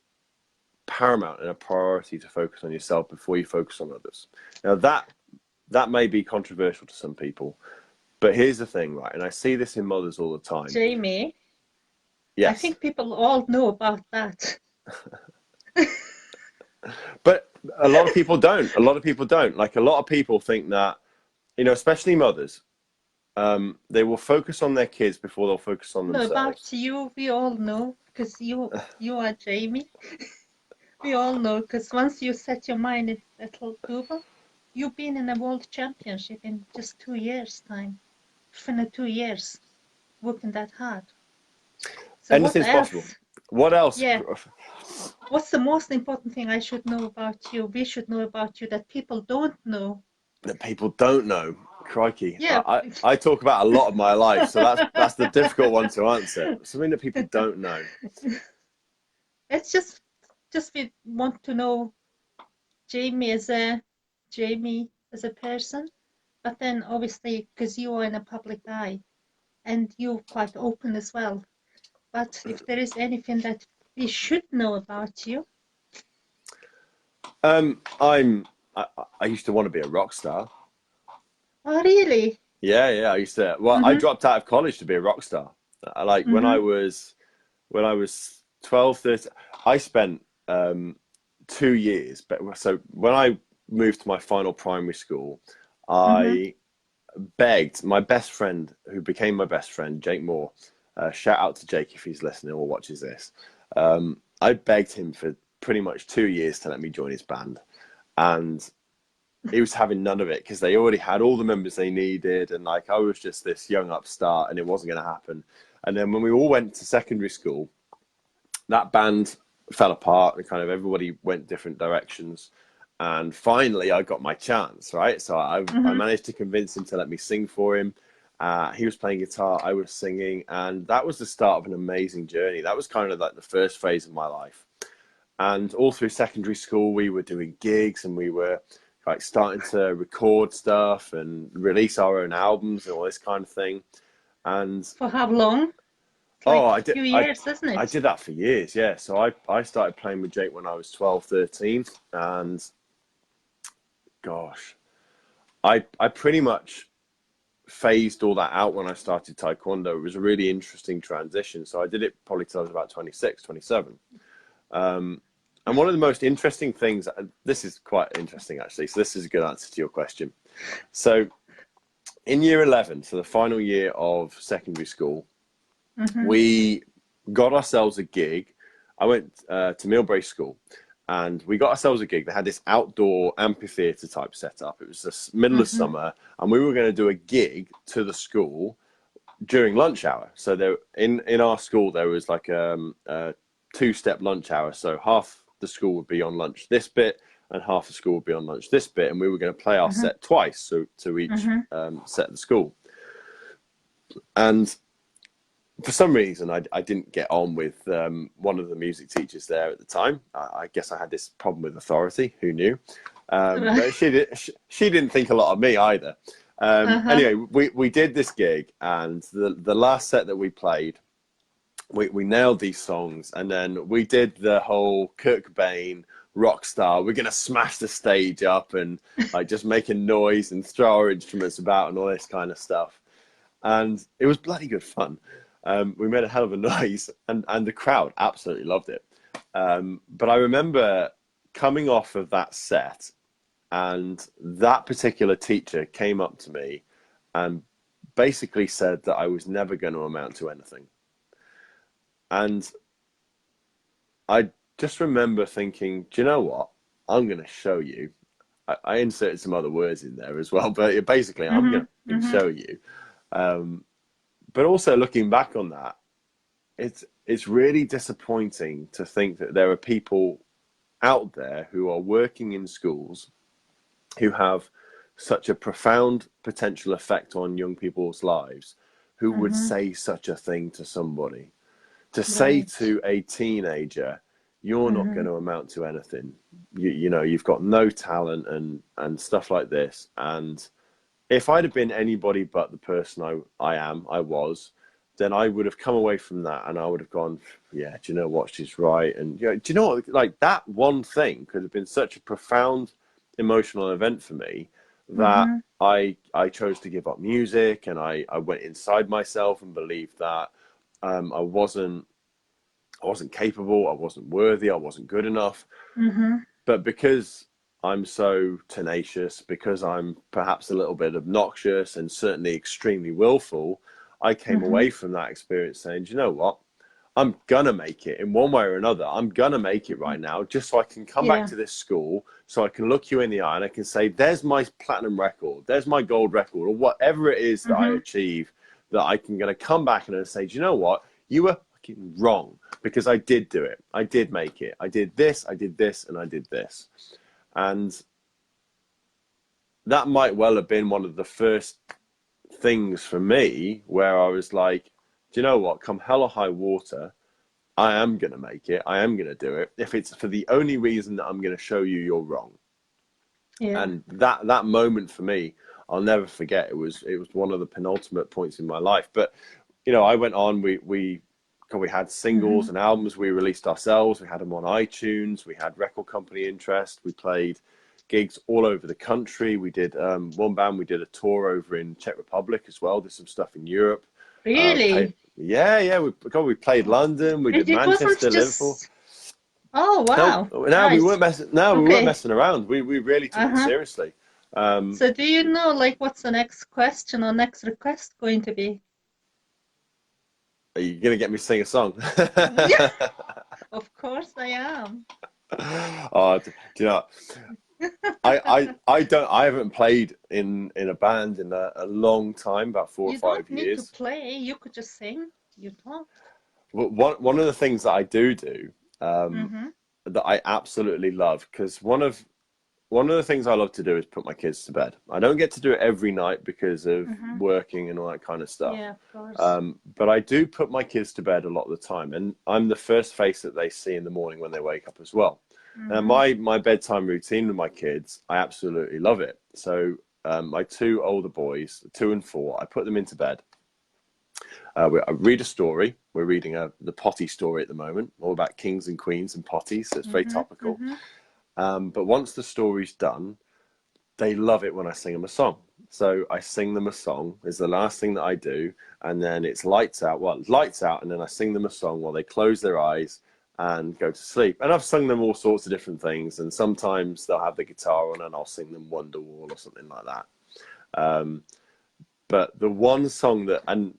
paramount and a priority to focus on yourself before you focus on others. Now that may be controversial to some people, but here's the thing, right? And I see this in mothers all the time. Jamie, yes. I think people all know about that. But a lot of people don't. A lot of people don't. Like, a lot of people think that, you know, especially mothers, they will focus on their kids before they'll focus on themselves. About you, we all know, because you are Jamie. We all know, because once you set your mind in little Google, you've been in a world championship in just 2 years' time. Within 2 years, working that hard. So anything's possible. What else? Yeah. What's the most important thing I should know about you? We should know about you that people don't know. That people don't know. Crikey. Yeah. I talk about a lot of my life, so that's the difficult one to answer. Something that people don't know. It's just we want to know Jamie as a Jamie as a person, but then obviously because you are in a public eye and you're quite open as well. But if there is anything that we should know about you. I used to want to be a rock star. Oh, really? Yeah, I used to. Well, I dropped out of college to be a rock star. Like when I was 12, 13, I spent 2 years. But so when I moved to my final primary school, I begged my best friend, who became my best friend, Jake Moore. Shout out to Jake if he's listening or watches this. I begged him for pretty much 2 years to let me join his band, and he was having none of it because they already had all the members they needed, and like I was just this young upstart, and it wasn't going to happen. And then when we all went to secondary school, that band fell apart, and kind of everybody went different directions. And finally, I got my chance, right? So I managed to convince him to let me sing for him. He was playing guitar, I was singing, and that was the start of an amazing journey. That was kind of like the first phase of my life. And all through secondary school, we were doing gigs, and we were like starting to record stuff and release our own albums and all this kind of thing. And for how long? I did. A few years, isn't it? I did that for years, yeah. So I started playing with Jake when I was 12, 13, and gosh, I pretty much phased all that out when I started Tae Kwon Do. It was a really interesting transition. So I did it probably till I was about 26, 27. And one of the most interesting things, this is quite interesting actually, so this is a good answer to your question. So in year 11, so the final year of secondary school, we got ourselves a gig. I went to Millbrae School, and we got ourselves a gig. They had this outdoor amphitheatre type setup. It was the middle of summer, and we were going to do a gig to the school during lunch hour. So there, in our school, there was like a two-step lunch hour. So half the school would be on lunch this bit, and half the school would be on lunch this bit, and we were going to play our set twice, so to each set of the school. And for some reason, I didn't get on with one of the music teachers there at the time. I guess I had this problem with authority. Who knew? But she didn't think a lot of me either. Anyway, we did this gig, and the last set that we played, we nailed these songs, and then we did the whole Kurt Cobain rock star. We're gonna smash the stage up and like just making noise and throw our instruments about and all this kind of stuff. And it was bloody good fun. We made a hell of a noise, and the crowd absolutely loved it. But I remember coming off of that set, and that particular teacher came up to me and basically said that I was never going to amount to anything. And I just remember thinking, do you know what? I'm going to show you. I inserted some other words in there as well, but basically, I'm going to show you. But also looking back on that, it's really disappointing to think that there are people out there who are working in schools who have such a profound potential effect on young people's lives, who would say such a thing to somebody. To say to a teenager, you're not going to amount to anything. You know, you've got no talent and stuff like this. And if I'd have been anybody but the person I was, then I would have come away from that and I would have gone, yeah, do you know what? She's right. And you know, do you know what? Like that one thing could have been such a profound emotional event for me that I chose to give up music, and I went inside myself and believed that I wasn't capable, I wasn't worthy, I wasn't good enough. But because I'm so tenacious, because I'm perhaps a little bit obnoxious and certainly extremely willful, I came away from that experience saying, do you know what? I'm gonna make it in one way or another. I'm gonna make it right now, just so I can come back to this school, so I can look you in the eye and I can say, there's my platinum record, there's my gold record, or whatever it is that I achieve, that I can gonna come back and say, do you know what? You were fucking wrong, because I did do it. I did make it. I did this, and I did this. And that might well have been one of the first things for me where I was like, do you know what? Come hell or high water, I am going to make it. I am going to do it. If it's for the only reason that I'm going to show you you're wrong. Yeah. And that moment for me, I'll never forget. It was one of the penultimate points in my life. But, you know, I went on, we had singles and albums we released ourselves. We had them on iTunes. We had record company interest. We played gigs all over the country. We did one band, we did a tour over in Czech Republic as well. Did some stuff in Europe. Really? Yeah. We played London. We did Manchester, Liverpool. Oh wow! No, nice. We weren't messing. No, we weren't messing around. We really took it seriously. So do you know, like, what's the next question or next request going to be? Are you gonna get me to sing a song? Yeah, of course I am. Oh, do you know? I haven't played in a band in a long time, about 4 or 5 years. You don't need to play. You could just sing. You talk. Well, one of the things that I do that I absolutely love, because one of the things I love to do is put my kids to bed. I don't get to do it every night because of working and all that kind of stuff. Yeah, of course. But I do put my kids to bed a lot of the time, and I'm the first face that they see in the morning when they wake up as well. And my bedtime routine with my kids, I absolutely love it. So my 2 older boys, 2 and 4, I put them into bed. I read a story. We're reading the potty story at the moment, all about kings and queens and potties. So it's very topical. But once the story's done, they love it when I sing them a song. So I sing them a song is the last thing that I do. And then it's lights out. Well, it's lights out. And then I sing them a song while they close their eyes and go to sleep. And I've sung them all sorts of different things. And sometimes they'll have the guitar on and I'll sing them Wonderwall or something like that. But the one song that, and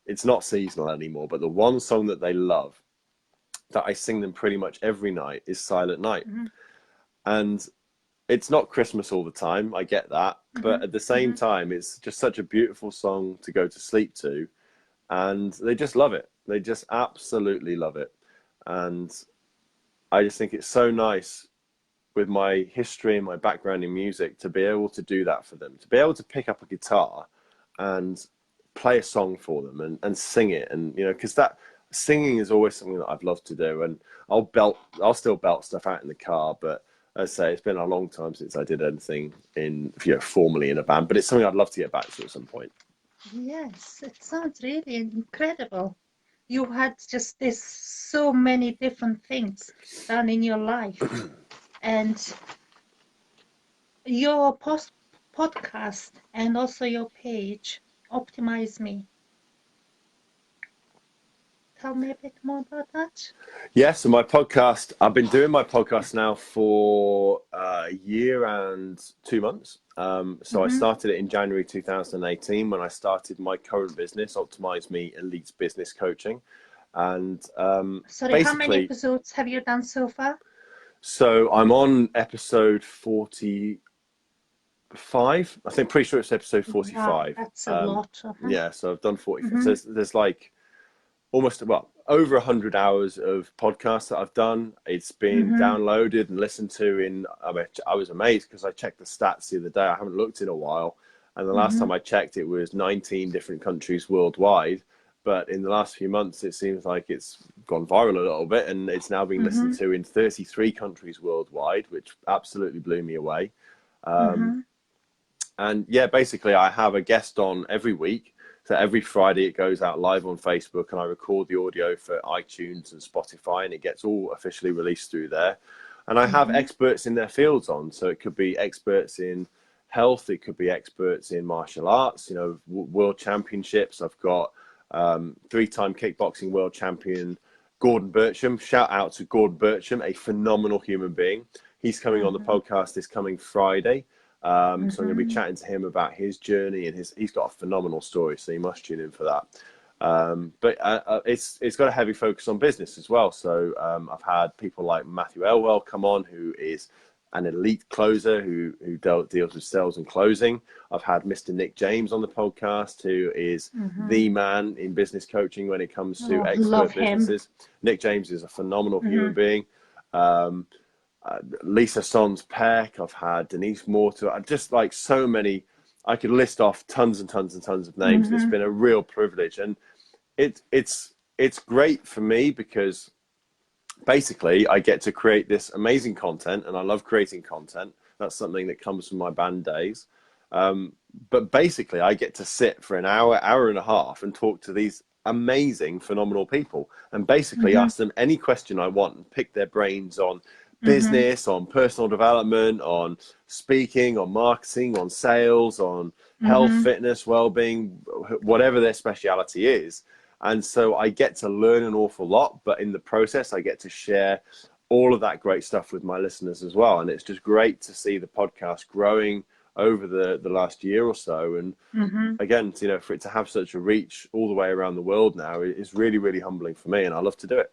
it's not seasonal anymore, but the one song that they love, that I sing them pretty much every night, is Silent Night. And it's not Christmas all the time, I get that. But at the same time, it's just such a beautiful song to go to sleep to. And they just love it. They just absolutely love it. And I just think it's so nice with my history and my background in music to be able to do that for them, to be able to pick up a guitar and play a song for them and sing it. And, you know, because that singing is always something that I've loved to do. And I'll still belt stuff out in the car, but as I say, it's been a long time since I did anything formally in a band, but it's something I'd love to get back to at some point. Yes, it sounds really incredible. You had just so many different things done in your life. And your podcast and also your page, Optimize Me. Tell me a bit more about that. Yeah, so my podcast, I've been doing my podcast now for a year and 2 months. So I started it in January 2018 when I started my current business, Optimize Me Elite Business Coaching. And sorry, how many episodes have you done so far? So I'm on episode 45. I think, pretty sure it's episode 45. Wow, that's a lot. Yeah, so I've done 45. So there's like almost, over 100 hours of podcasts that I've done. It's been downloaded and listened to I was amazed because I checked the stats the other day. I haven't looked in a while. And the last time I checked, it was 19 different countries worldwide. But in the last few months, it seems like it's gone viral a little bit, and it's now being listened to in 33 countries worldwide, which absolutely blew me away. And yeah, basically I have a guest on every week. So every Friday it goes out live on Facebook, and I record the audio for iTunes and Spotify, and it gets all officially released through there. And I have experts in their fields on. So it could be experts in health. It could be experts in martial arts, world championships. I've got 3-time kickboxing world champion, Gordon Bircham. Shout out to Gordon Bircham, a phenomenal human being. He's coming on the podcast this coming Friday. So I'm going to be chatting to him about his journey, and he's got a phenomenal story, so you must tune in for that. But it's got a heavy focus on business as well. So I've had people like Matthew Elwell come on, who is an elite closer who deals with sales and closing. I've had Mr. Nick James on the podcast, who is the man in business coaching when it comes to expert businesses. Nick James is a phenomenal human being. Lisa Sons Peck, I've had Denise Mortar, just like so many. I could list off tons and tons and tons of names. It's been a real privilege, and it's great for me because basically I get to create this amazing content, and I love creating content. That's something that comes from my band days. But basically I get to sit for an hour and a half and talk to these amazing, phenomenal people, and basically ask them any question I want and pick their brains on business, on personal development, on speaking, on marketing, on sales, on health, fitness, well-being, whatever their speciality is. And so I get to learn an awful lot, but in the process, I get to share all of that great stuff with my listeners as well. And it's just great to see the podcast growing over the last year or so. And again, you know, for it to have such a reach all the way around the world now is really, really humbling for me. And I love to do it.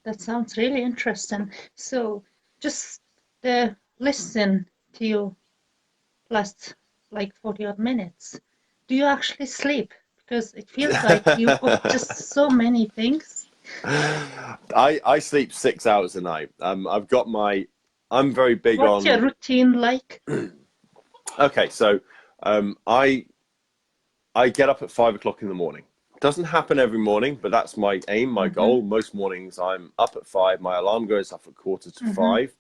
That sounds really interesting. So just listen to you last like 40 odd minutes. Do you actually sleep? Because it feels like you've got just so many things. I sleep 6 hours a night. I've got I'm very big on... What's your routine like? Okay, so I get up at 5 o'clock in the morning. Doesn't happen every morning, but that's my aim, my goal. Most mornings I'm up at 5. My alarm goes off at 5:15.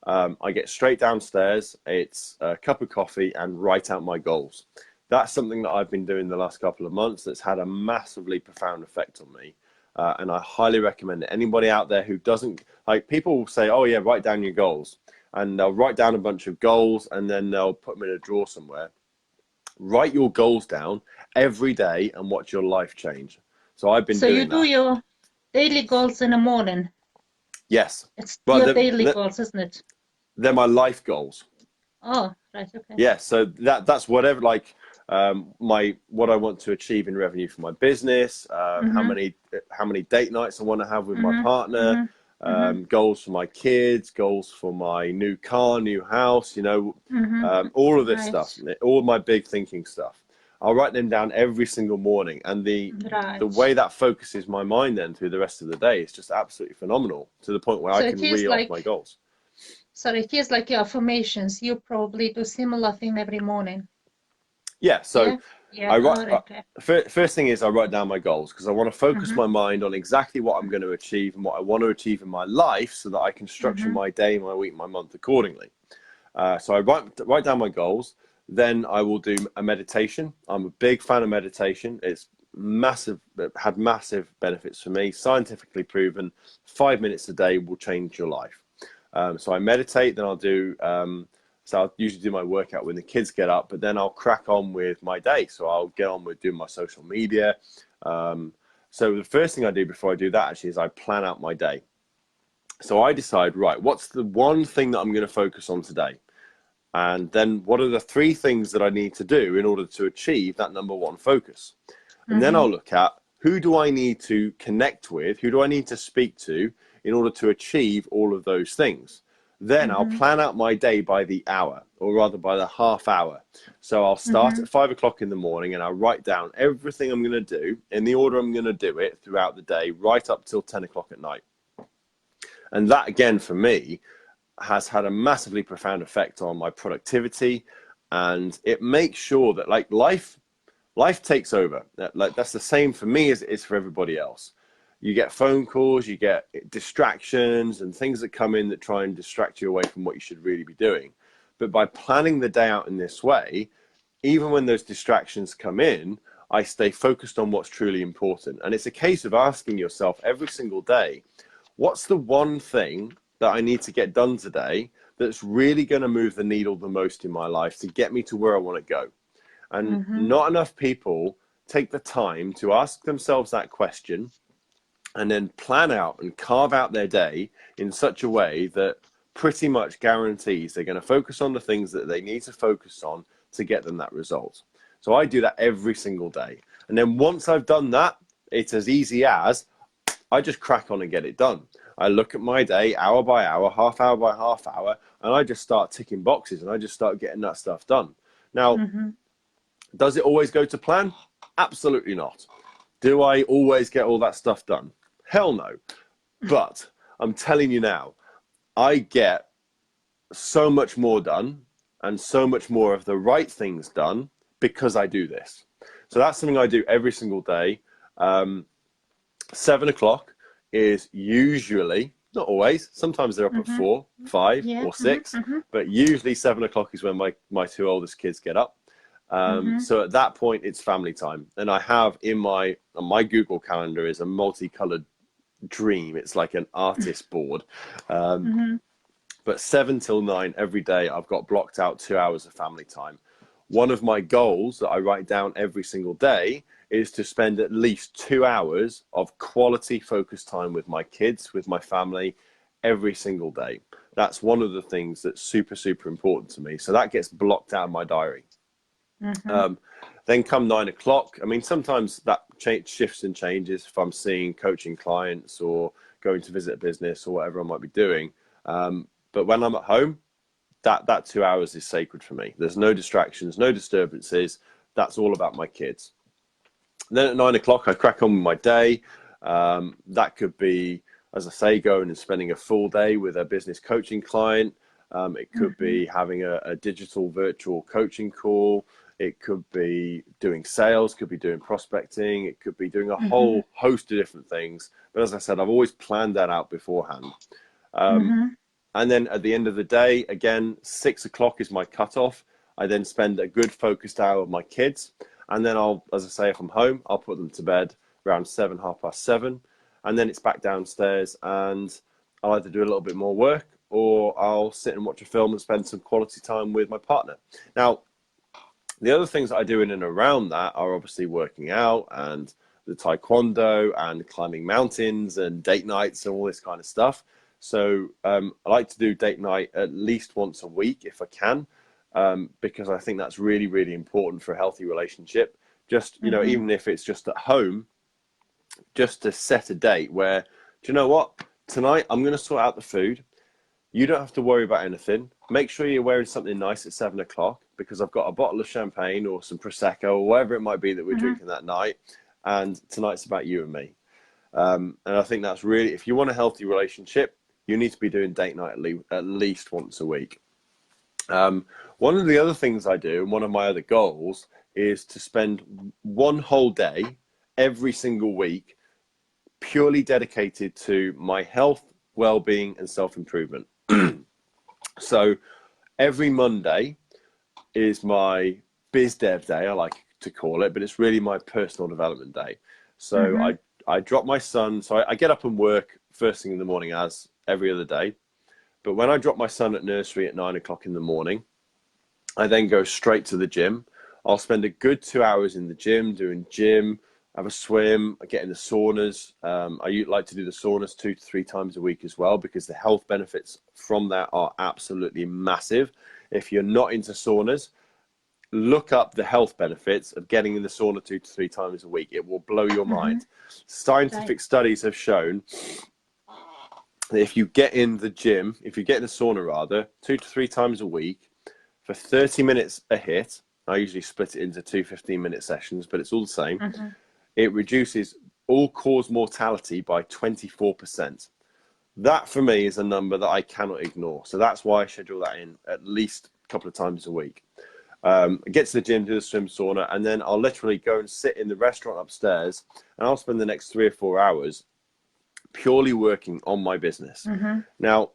I get straight downstairs. It's a cup of coffee and write out my goals. That's something that I've been doing the last couple of months that's had a massively profound effect on me. And I highly recommend it. Anybody out there who doesn't, like, people will say, oh yeah, write down your goals. And they'll write down a bunch of goals and then they'll put them in a drawer somewhere. Write your goals down every day and watch your life change. So I've been doing that. So you do your daily goals in the morning? Yes. It's your daily goals, isn't it? They're my life goals. Oh, right, okay. Yeah, so that's whatever, like, what I want to achieve in revenue for my business, how many date nights I want to have with my partner, goals for my kids, goals for my new car, new house, you know, all of this stuff, all my big thinking stuff. I'll write them down every single morning, and the way that focuses my mind then through the rest of the day is just absolutely phenomenal, to the point where I can reel off my goals. So it feels like your affirmations. You probably do similar thing every morning. Yeah, so I write. First thing is I write down my goals, because I want to focus my mind on exactly what I'm going to achieve and what I want to achieve in my life, so that I can structure my day, my week, my month accordingly. So I write down my goals. Then I will do a meditation. I'm a big fan of meditation. It's had massive benefits for me, scientifically proven. 5 minutes a day will change your life. So I meditate, then I'll do, so I'll usually do my workout when the kids get up, but then I'll crack on with my day. So I'll get on with doing my social media. So the first thing I do before I do that actually is I plan out my day. So I decide, right, what's the one thing that I'm going to focus on today? And then what are the 3 things that I need to do in order to achieve that number 1 focus? And then I'll look at, who do I need to connect with? Who do I need to speak to in order to achieve all of those things? Then I'll plan out my day by the hour, or rather by the half hour. So I'll start at 5 o'clock in the morning, and I'll write down everything I'm going to do in the order I'm going to do it throughout the day, right up till 10 o'clock at night. And that, again, for me, has had a massively profound effect on my productivity, and it makes sure that, like, life takes over. Like, that's the same for me as it is for everybody else. You get phone calls, you get distractions and things that come in that try and distract you away from what you should really be doing. But by planning the day out in this way, even when those distractions come in, I stay focused on what's truly important. And it's a case of asking yourself every single day, what's the one thing that I need to get done today that's really going to move the needle the most in my life to get me to where I want to go? And not enough people take the time to ask themselves that question and then plan out and carve out their day in such a way that pretty much guarantees they're going to focus on the things that they need to focus on to get them that result. So I do that every single day. And then once I've done that, it's as easy as I just crack on and get it done. I look at my day hour by hour, half hour by half hour, and I just start ticking boxes and I just start getting that stuff done. Now, does it always go to plan? Absolutely not. Do I always get all that stuff done? Hell no. But I'm telling you now, I get so much more done and so much more of the right things done because I do this. So that's something I do every single day. 7 o'clock is usually, not always, sometimes they're up at 4, 5 or 6, but usually 7 o'clock is when my two oldest kids get up. So at that point it's family time, and I have in my Google calendar is a multicolored dream. It's like an artist board. But 7 till 9 every day, I've got blocked out 2 hours of family time. One of my goals that I write down every single day is to spend at least 2 hours of quality focused time with my kids, with my family, every single day. That's one of the things that's super, super important to me. So that gets blocked out of my diary. Then come 9 o'clock, I mean, sometimes that shifts and changes if I'm seeing coaching clients or going to visit a business or whatever I might be doing. But when I'm at home, that 2 hours is sacred for me. There's no distractions, no disturbances. That's all about my kids. Then at 9 o'clock, I crack on with my day. That could be, as I say, going and spending a full day with a business coaching client. It could be having a digital virtual coaching call. It could be doing sales, could be doing prospecting. It could be doing a whole host of different things. But as I said, I've always planned that out beforehand. And then at the end of the day, again, 6 o'clock is my cutoff. I then spend a good focused hour with my kids. And then I'll, as I say, if I'm home, I'll put them to bed around 7, 7:30. And then it's back downstairs and I'll either do a little bit more work or I'll sit and watch a film and spend some quality time with my partner. Now, the other things that I do in and around that are obviously working out and the Tae Kwon Do and climbing mountains and date nights and all this kind of stuff. So I like to do date night at least once a week if I can, because I think that's really, really important for a healthy relationship. Just, you know, even if it's just at home, just to set a date where, do you know what? Tonight, I'm going to sort out the food. You don't have to worry about anything. Make sure you're wearing something nice at 7 o'clock because I've got a bottle of champagne or some Prosecco or whatever it might be that we're drinking that night. And tonight's about you and me. And I think that's really, if you want a healthy relationship, you need to be doing date night at least once a week. One of the other things I do, and one of my other goals, is to spend one whole day every single week purely dedicated to my health, well-being, and self-improvement. So every Monday is my biz dev day, I like to call it, but it's really my personal development day. So I drop my son, so I get up and work first thing in the morning as every other day. But when I drop my son at nursery at 9 o'clock in the morning, I then go straight to the gym. I'll spend a good 2 hours in the gym doing gym, have a swim, I get in the saunas. I like to do the saunas 2 to 3 times a week as well, because the health benefits from that are absolutely massive. If you're not into saunas, look up the health benefits of getting in the sauna 2 to 3 times a week. It will blow your mind. Scientific studies have shown that if you get in the gym, if you get in the sauna rather, 2 to 3 times a week for 30 minutes a hit, I usually split it into 2 15-minute sessions, but it's all the same. It reduces all-cause mortality by 24%. That, for me, is a number that I cannot ignore. So that's why I schedule that in at least a couple of times a week. I get to the gym, do the swim sauna, and then I'll literally go and sit in the restaurant upstairs, and I'll spend the next 3 or 4 hours purely working on my business. Now,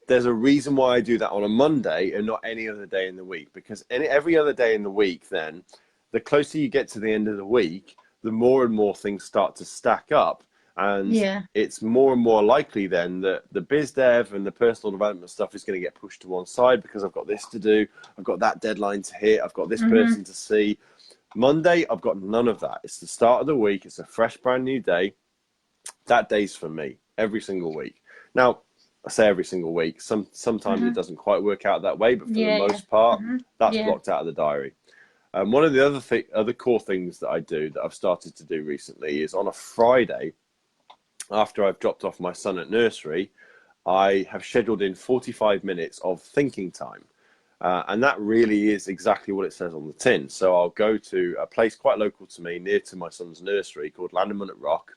there's a reason why I do that on a Monday and not any other day in the week, because every other day in the week, then, the closer you get to the end of the week, the more and more things start to stack up. And it's more and more likely then that the biz dev and the personal development stuff is going to get pushed to one side because I've got this to do, I've got that deadline to hit, I've got this person to see. Monday, I've got none of that. It's the start of the week. It's a fresh, brand new day. That day's for me every single week. Now, I say every single week. Sometimes it doesn't quite work out that way, but for the most part, that's blocked out of the diary. One of the other core things that I do that I've started to do recently is on a Friday, after I've dropped off my son at nursery, I have scheduled in 45 minutes of thinking time. And that really is exactly what it says on the tin. So I'll go to a place quite local to me, near to my son's nursery, called Landerman at Rock.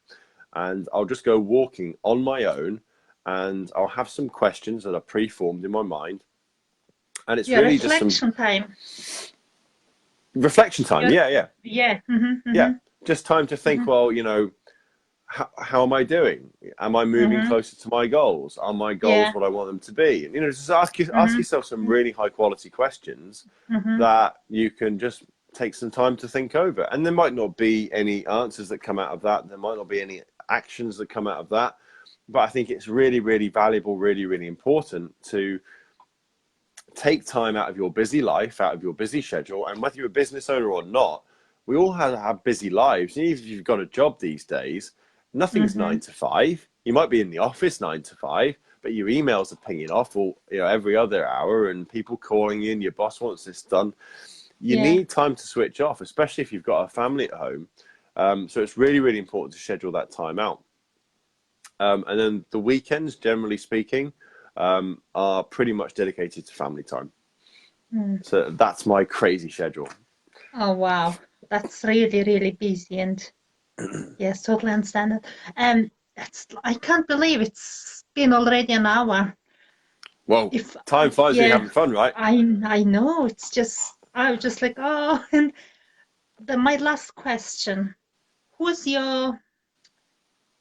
And I'll just go walking on my own, and I'll have some questions that are pre-formed in my mind. And it's really just some time. Reflection time. Yeah. Yeah. Just time to think, well, you know, how am I doing? Am I moving closer to my goals? Are my goals what I want them to be? And, you know, just ask yourself some really high quality questions that you can just take some time to think over. And there might not be any answers that come out of that. There might not be any actions that come out of that. But I think it's really, really valuable, really, really important to take time out of your busy life, out of your busy schedule. And whether you're a business owner or not, we all have busy lives. And even if you've got a job these days, nothing's 9 to 5. You might be in the office 9 to 5, but your emails are pinging off all, you know, every other hour, and people calling in. Your boss wants this done. You need time to switch off, especially if you've got a family at home. So it's really, really important to schedule that time out. And then the weekends, generally speaking, are pretty much dedicated to family time. So that's my crazy schedule. Oh, wow. That's really, really busy. And yes, totally understand it. And I can't believe it's been already an hour. Well, time flies when you're having fun, right? I know. It's just, I was just like, oh. And my last question, who's your,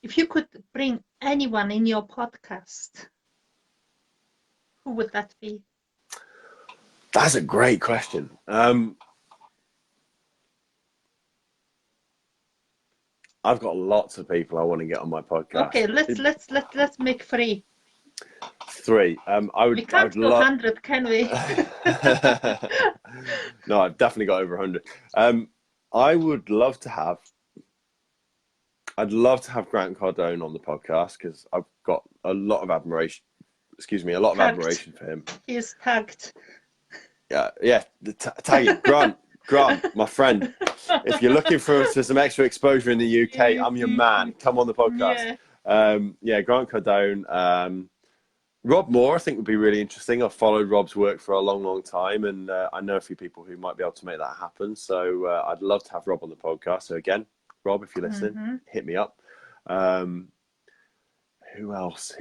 if you could bring anyone in your podcast, who would that be? That's a great question. I've got lots of people I want to get on my podcast. Okay, let's make 3. 3. We can't do 100, can we? No, I've definitely got over 100. I'd love to have Grant Cardone on the podcast, because I've got a lot of admiration. Admiration for him. He's tagged. Yeah. Tag it, Grant, my friend. If you're looking for some extra exposure in the UK, I'm your man. Come on the podcast. Grant Cardone. Rob Moore, I think, would be really interesting. I've followed Rob's work for a long, long time, and I know a few people who might be able to make that happen. So I'd love to have Rob on the podcast. So again, Rob, if you're listening, hit me up. Who else?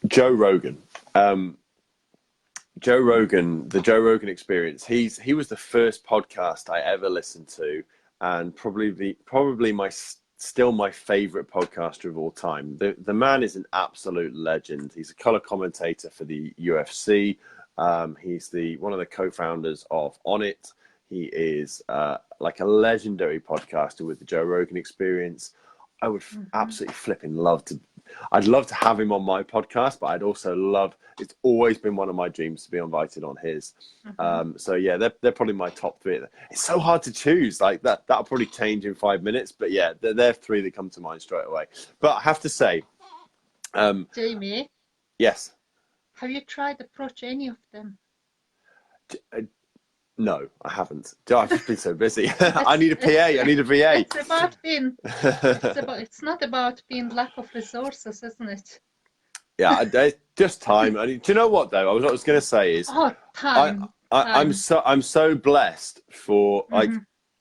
Joe Rogan. Joe Rogan, the Joe Rogan Experience. He was the first podcast I ever listened to, and probably still my favorite podcaster of all time. The man is an absolute legend. He's a color commentator for the UFC. He's one of the co-founders of On It. He is like a legendary podcaster with the Joe Rogan Experience. I would absolutely flipping I'd love to have him on my podcast, but I'd also it's always been one of my dreams to be invited on his. So yeah, they're probably my top 3. It's so hard to choose. Like that'll probably change in 5 minutes, but yeah, they're 3 that come to mind straight away. But I have to say, Jamie. Yes. Have you tried to approach any of them? No, I haven't. I've just been so busy. I need a PA. I need a VA. It's about being. It's not about being lack of resources, isn't it? Yeah, just time. Do you know what though? What I was going to say is, time. I'm so blessed for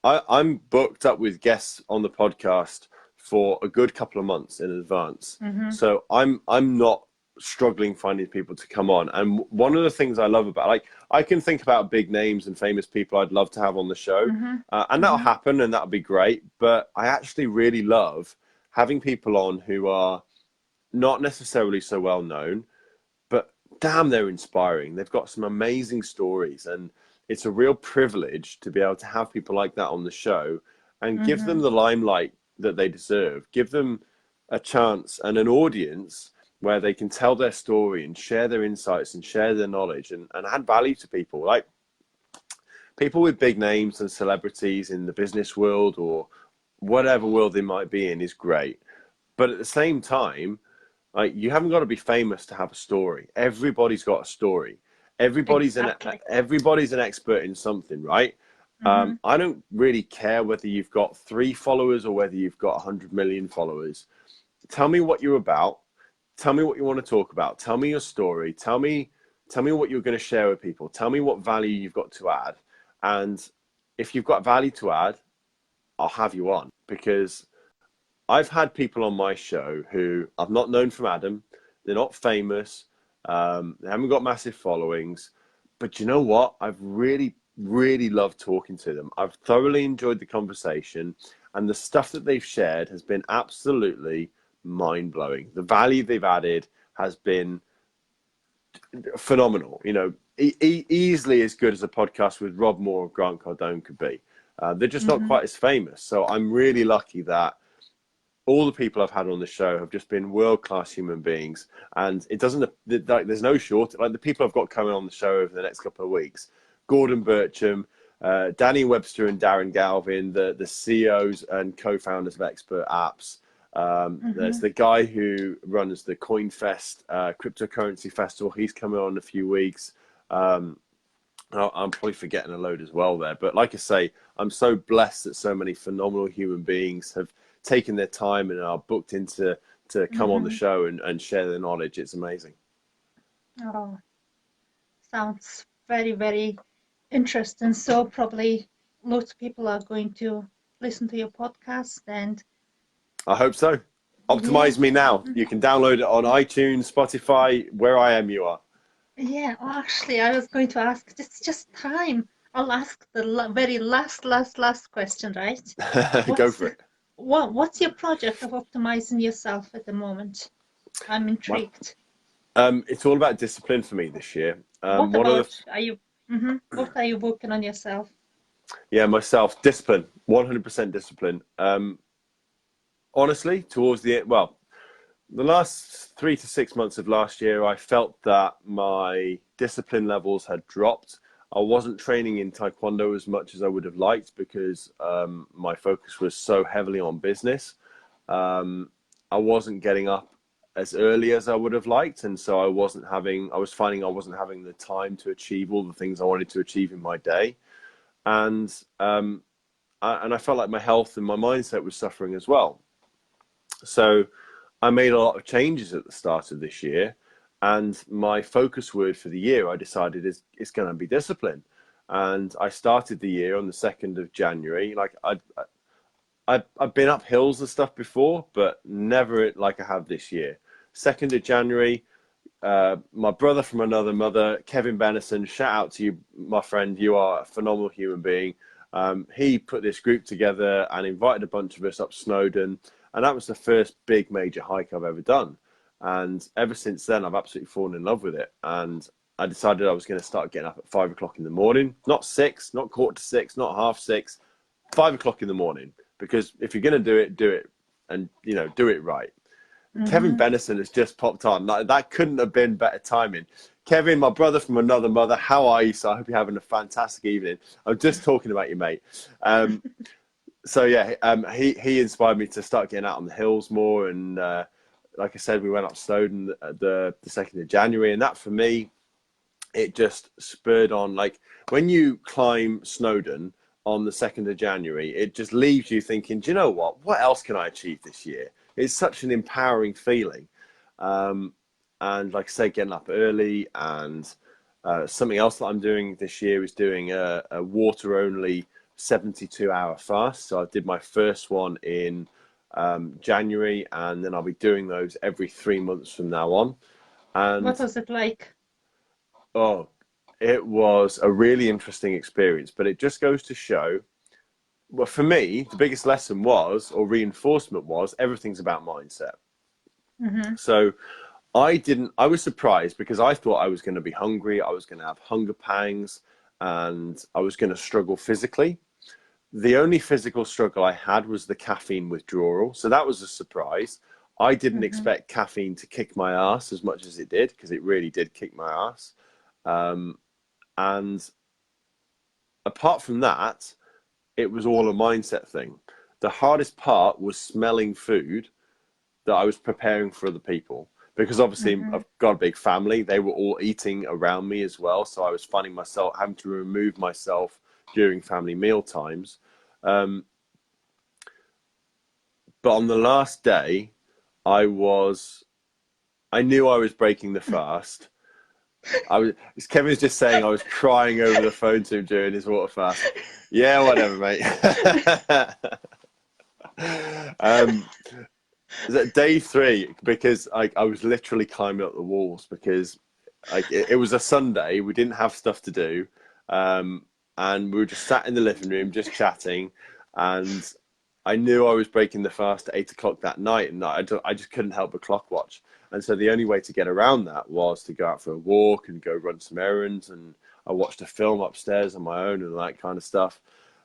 I'm booked up with guests on the podcast for a good couple of months in advance. So I'm not struggling finding people to come on. And one of the things I love about, like, I can think about big names and famous people I'd love to have on the show, and that'll happen and that'll be great. But I actually really love having people on who are not necessarily so well known, but damn, they're inspiring. They've got some amazing stories, and it's a real privilege to be able to have people like that on the show and give them the limelight that they deserve. Give them a chance and an audience where they can tell their story and share their insights and share their knowledge and add value to people. Like, people with big names and celebrities in the business world or whatever world they might be in is great. But at the same time, like, you haven't got to be famous to have a story. Everybody's got a story. Everybody's an expert in something, right? Mm-hmm. I don't really care whether you've got 3 followers or whether you've got 100 million followers. Tell me what you're about. Tell me what you want to talk about. Tell me your story. Tell me what you're going to share with people. Tell me what value you've got to add. And if you've got value to add, I'll have you on, because I've had people on my show who I've not known from Adam. They're not famous. They haven't got massive followings. But you know what? I've really, really loved talking to them. I've thoroughly enjoyed the conversation. And the stuff that they've shared has been absolutely mind-blowing. The value they've added has been phenomenal. You know, easily as good as a podcast with Rob Moore or Grant Cardone could be. They're just not Mm-hmm. quite as famous. So I'm really lucky that all the people I've had on the show have just been world-class human beings, and it doesn't, like, there's no short, like the people I've got coming on the show over the next couple of weeks: Gordon Bircham, Danny Webster and Darren Galvin, the CEOs and co-founders of Expert Apps. There's the guy who runs the CoinFest cryptocurrency festival. He's coming on in a few weeks. I'm probably forgetting a load as well there, but like I say, I'm so blessed that so many phenomenal human beings have taken their time and are booked in to come on the Mm-hmm. show and share their knowledge. It's amazing. Oh, sounds very, very interesting. So probably lots of people are going to listen to your podcast, and I hope so. yeah. Optimize Me Now. You can download it on iTunes, Spotify, where I am, you are. Yeah, well, actually, I was going to ask, it's just time. I'll ask the very last question, right? Go What's for it. what's your project of optimizing yourself at the moment? I'm My, intrigued. it's all about discipline for me this year. What One of the about are you what are you working on yourself? myself, discipline, 100% discipline. Honestly, towards the last 3 to 6 months of last year, I felt that my discipline levels had dropped. I wasn't training in Tae Kwon Do as much as I would have liked, because my focus was so heavily on business. I wasn't getting up as early as I would have liked, and so I was finding I wasn't having the time to achieve all the things I wanted to achieve in my day. And I felt like my health and my mindset was suffering as well. So I made a lot of changes at the start of this year, and my focus word for the year, I decided, is going to be discipline. And I started the year on the 2nd of January. Like, I've been up hills and stuff before, but never like I have this year. 2nd of January, my brother from another mother, Kevin Benison, shout out to you, my friend. You are a phenomenal human being. He put this group together and invited a bunch of us up Snowdon. And that was the first big major hike I've ever done. And ever since then, I've absolutely fallen in love with it. And I decided I was going to start getting up at 5 o'clock in the morning, not 6, not 5:45, not 6:30, 5 o'clock in the morning. Because if you're going to do it and, do it right. Kevin Mm-hmm. Benison has just popped on. That couldn't have been better timing. Kevin, my brother from another mother, how are you? So I hope you're having a fantastic evening. I'm just talking about you, mate. So yeah, he inspired me to start getting out on the hills more, and like I said, we went up Snowdon the 2nd of January, and that for me, it just spurred on. Like, when you climb Snowdon on the 2nd of January, it just leaves you thinking, do you know what else can I achieve this year? It's such an empowering feeling. And like I say, getting up early, and something else that I'm doing this year is doing a water only 72-hour fast. So I did my first one in January, and then I'll be doing those every 3 months from now on. What And was it like? oh, it was a really interesting experience. But it just goes to show, well, for me, the biggest lesson was, or reinforcement was, everything's about mindset. Mm-hmm. So I was surprised, because I thought I was going to be hungry, I was going to have hunger pangs, and I was going to struggle physically. The only physical struggle I had was the caffeine withdrawal. So that was a surprise. I didn't Mm-hmm. expect caffeine to kick my ass as much as it did, because it really did kick my ass. And apart from that, it was all a mindset thing. The hardest part was smelling food that I was preparing for other people, because obviously Mm-hmm. I've got a big family. They were all eating around me as well. So I was finding myself having to remove myself during family meal times. But on the last day, I knew I was breaking the fast. As Kevin's just saying, I was crying over the phone to him during his water fast. Yeah, whatever, mate. Day 3, because I was literally climbing up the walls, because it was a Sunday. We didn't have stuff to do, and we were just sat in the living room just chatting, and I knew I was breaking the fast at 8 o'clock that night, and I just couldn't help but clock watch. And so the only way to get around that was to go out for a walk and go run some errands, and I watched a film upstairs on my own and that kind of stuff.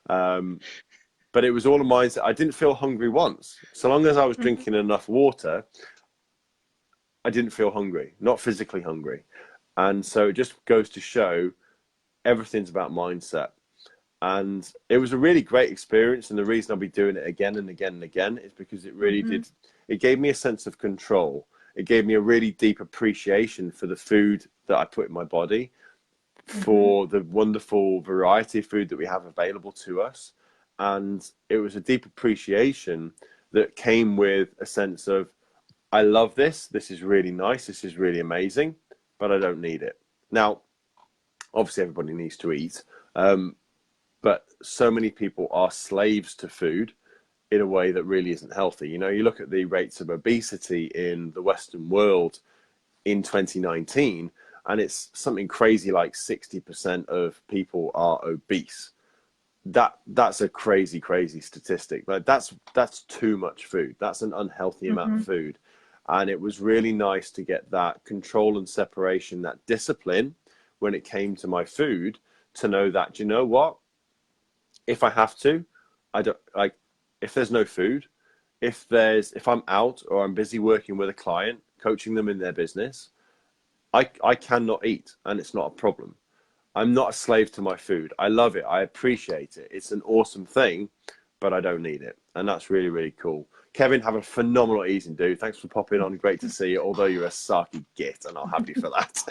But it was all a mindset. I didn't feel hungry once. So long as I was drinking enough water, I didn't feel hungry, not physically hungry. And so it just goes to show everything's about mindset. And it was a really great experience. And the reason I'll be doing it again and again and again is because it really it gave me a sense of control. It gave me a really deep appreciation for the food that I put in my body, for the wonderful variety of food that we have available to us. And it was a deep appreciation that came with a sense of, I love this. This is really nice. This is really amazing, but I don't need it. Now, obviously everybody needs to eat, but so many people are slaves to food in a way that really isn't healthy. You know, you look at the rates of obesity in the Western world in 2019, and it's something crazy like 60% of people are obese. That's a crazy statistic. Like that's too much food. That's an unhealthy amount of food. And it was really nice to get that control and separation, that discipline when it came to my food, to know that, you know what, if I have to, I don't, like, if there's no food, if I'm out or I'm busy working with a client, coaching them in their business, I cannot eat, and it's not a problem. I'm not a slave to my food. I love it. I appreciate it. It's an awesome thing, but I don't need it. And that's really, really cool. Kevin, have a phenomenal evening, dude. Thanks for popping on. Great to see you, although you're a sarky git, and I'll have you for that.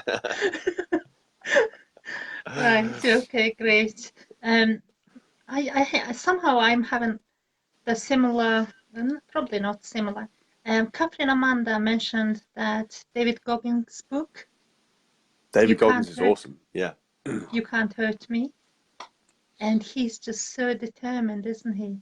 Right, okay, great. I somehow I'm having the similar, probably not similar. Catherine Amanda mentioned that David Goggins' book. David Goggins is awesome. Yeah. You Can't Hurt Me. And he's just so determined, isn't he?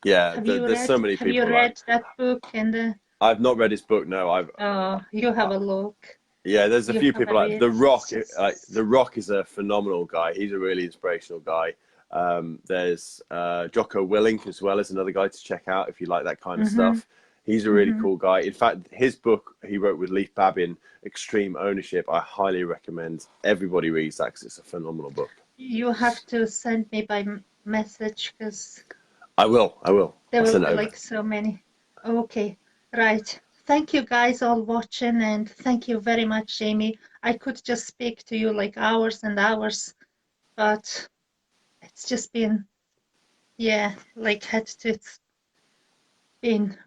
Yeah, there's so many people. Have you read that book? And I've not read his book. No, Oh, you have a look. Yeah, there's a few people like The Rock. The Rock is a phenomenal guy. He's a really inspirational guy. There's Jocko Willink as well as another guy to check out if you like that kind of stuff. He's a really cool guy. In fact, his book he wrote with Leif Babin, Extreme Ownership, I highly recommend everybody reads that because it's a phenomenal book. You have to send me by message because I will. There will be like so many. Okay, right. Thank you guys all watching, and thank you very much, Jamie. I could just speak to you like hours and hours, but it's just been, yeah, like it's been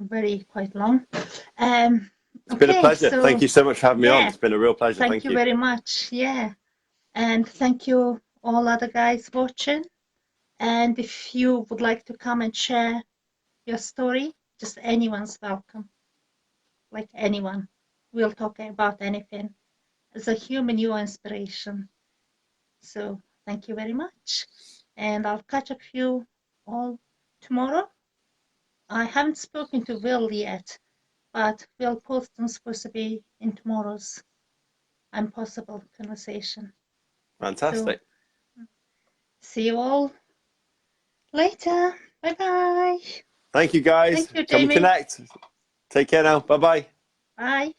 quite long. It's been a pleasure. So, thank you so much for having me on. It's been a real pleasure. Thank you very much. Yeah. And thank you all other guys watching. And if you would like to come and share your story, just anyone's welcome. Like anyone. We'll talk about anything. As a human, you are inspiration. So thank you very much. And I'll catch up with you all tomorrow. I haven't spoken to Will yet, but Will Poston's supposed to be in tomorrow's I'mPossible conversation. Fantastic. So, see you all later. Bye-bye. Thank you, guys. Thank you, Jamie. Come and connect. Take care now. Bye-bye. Bye.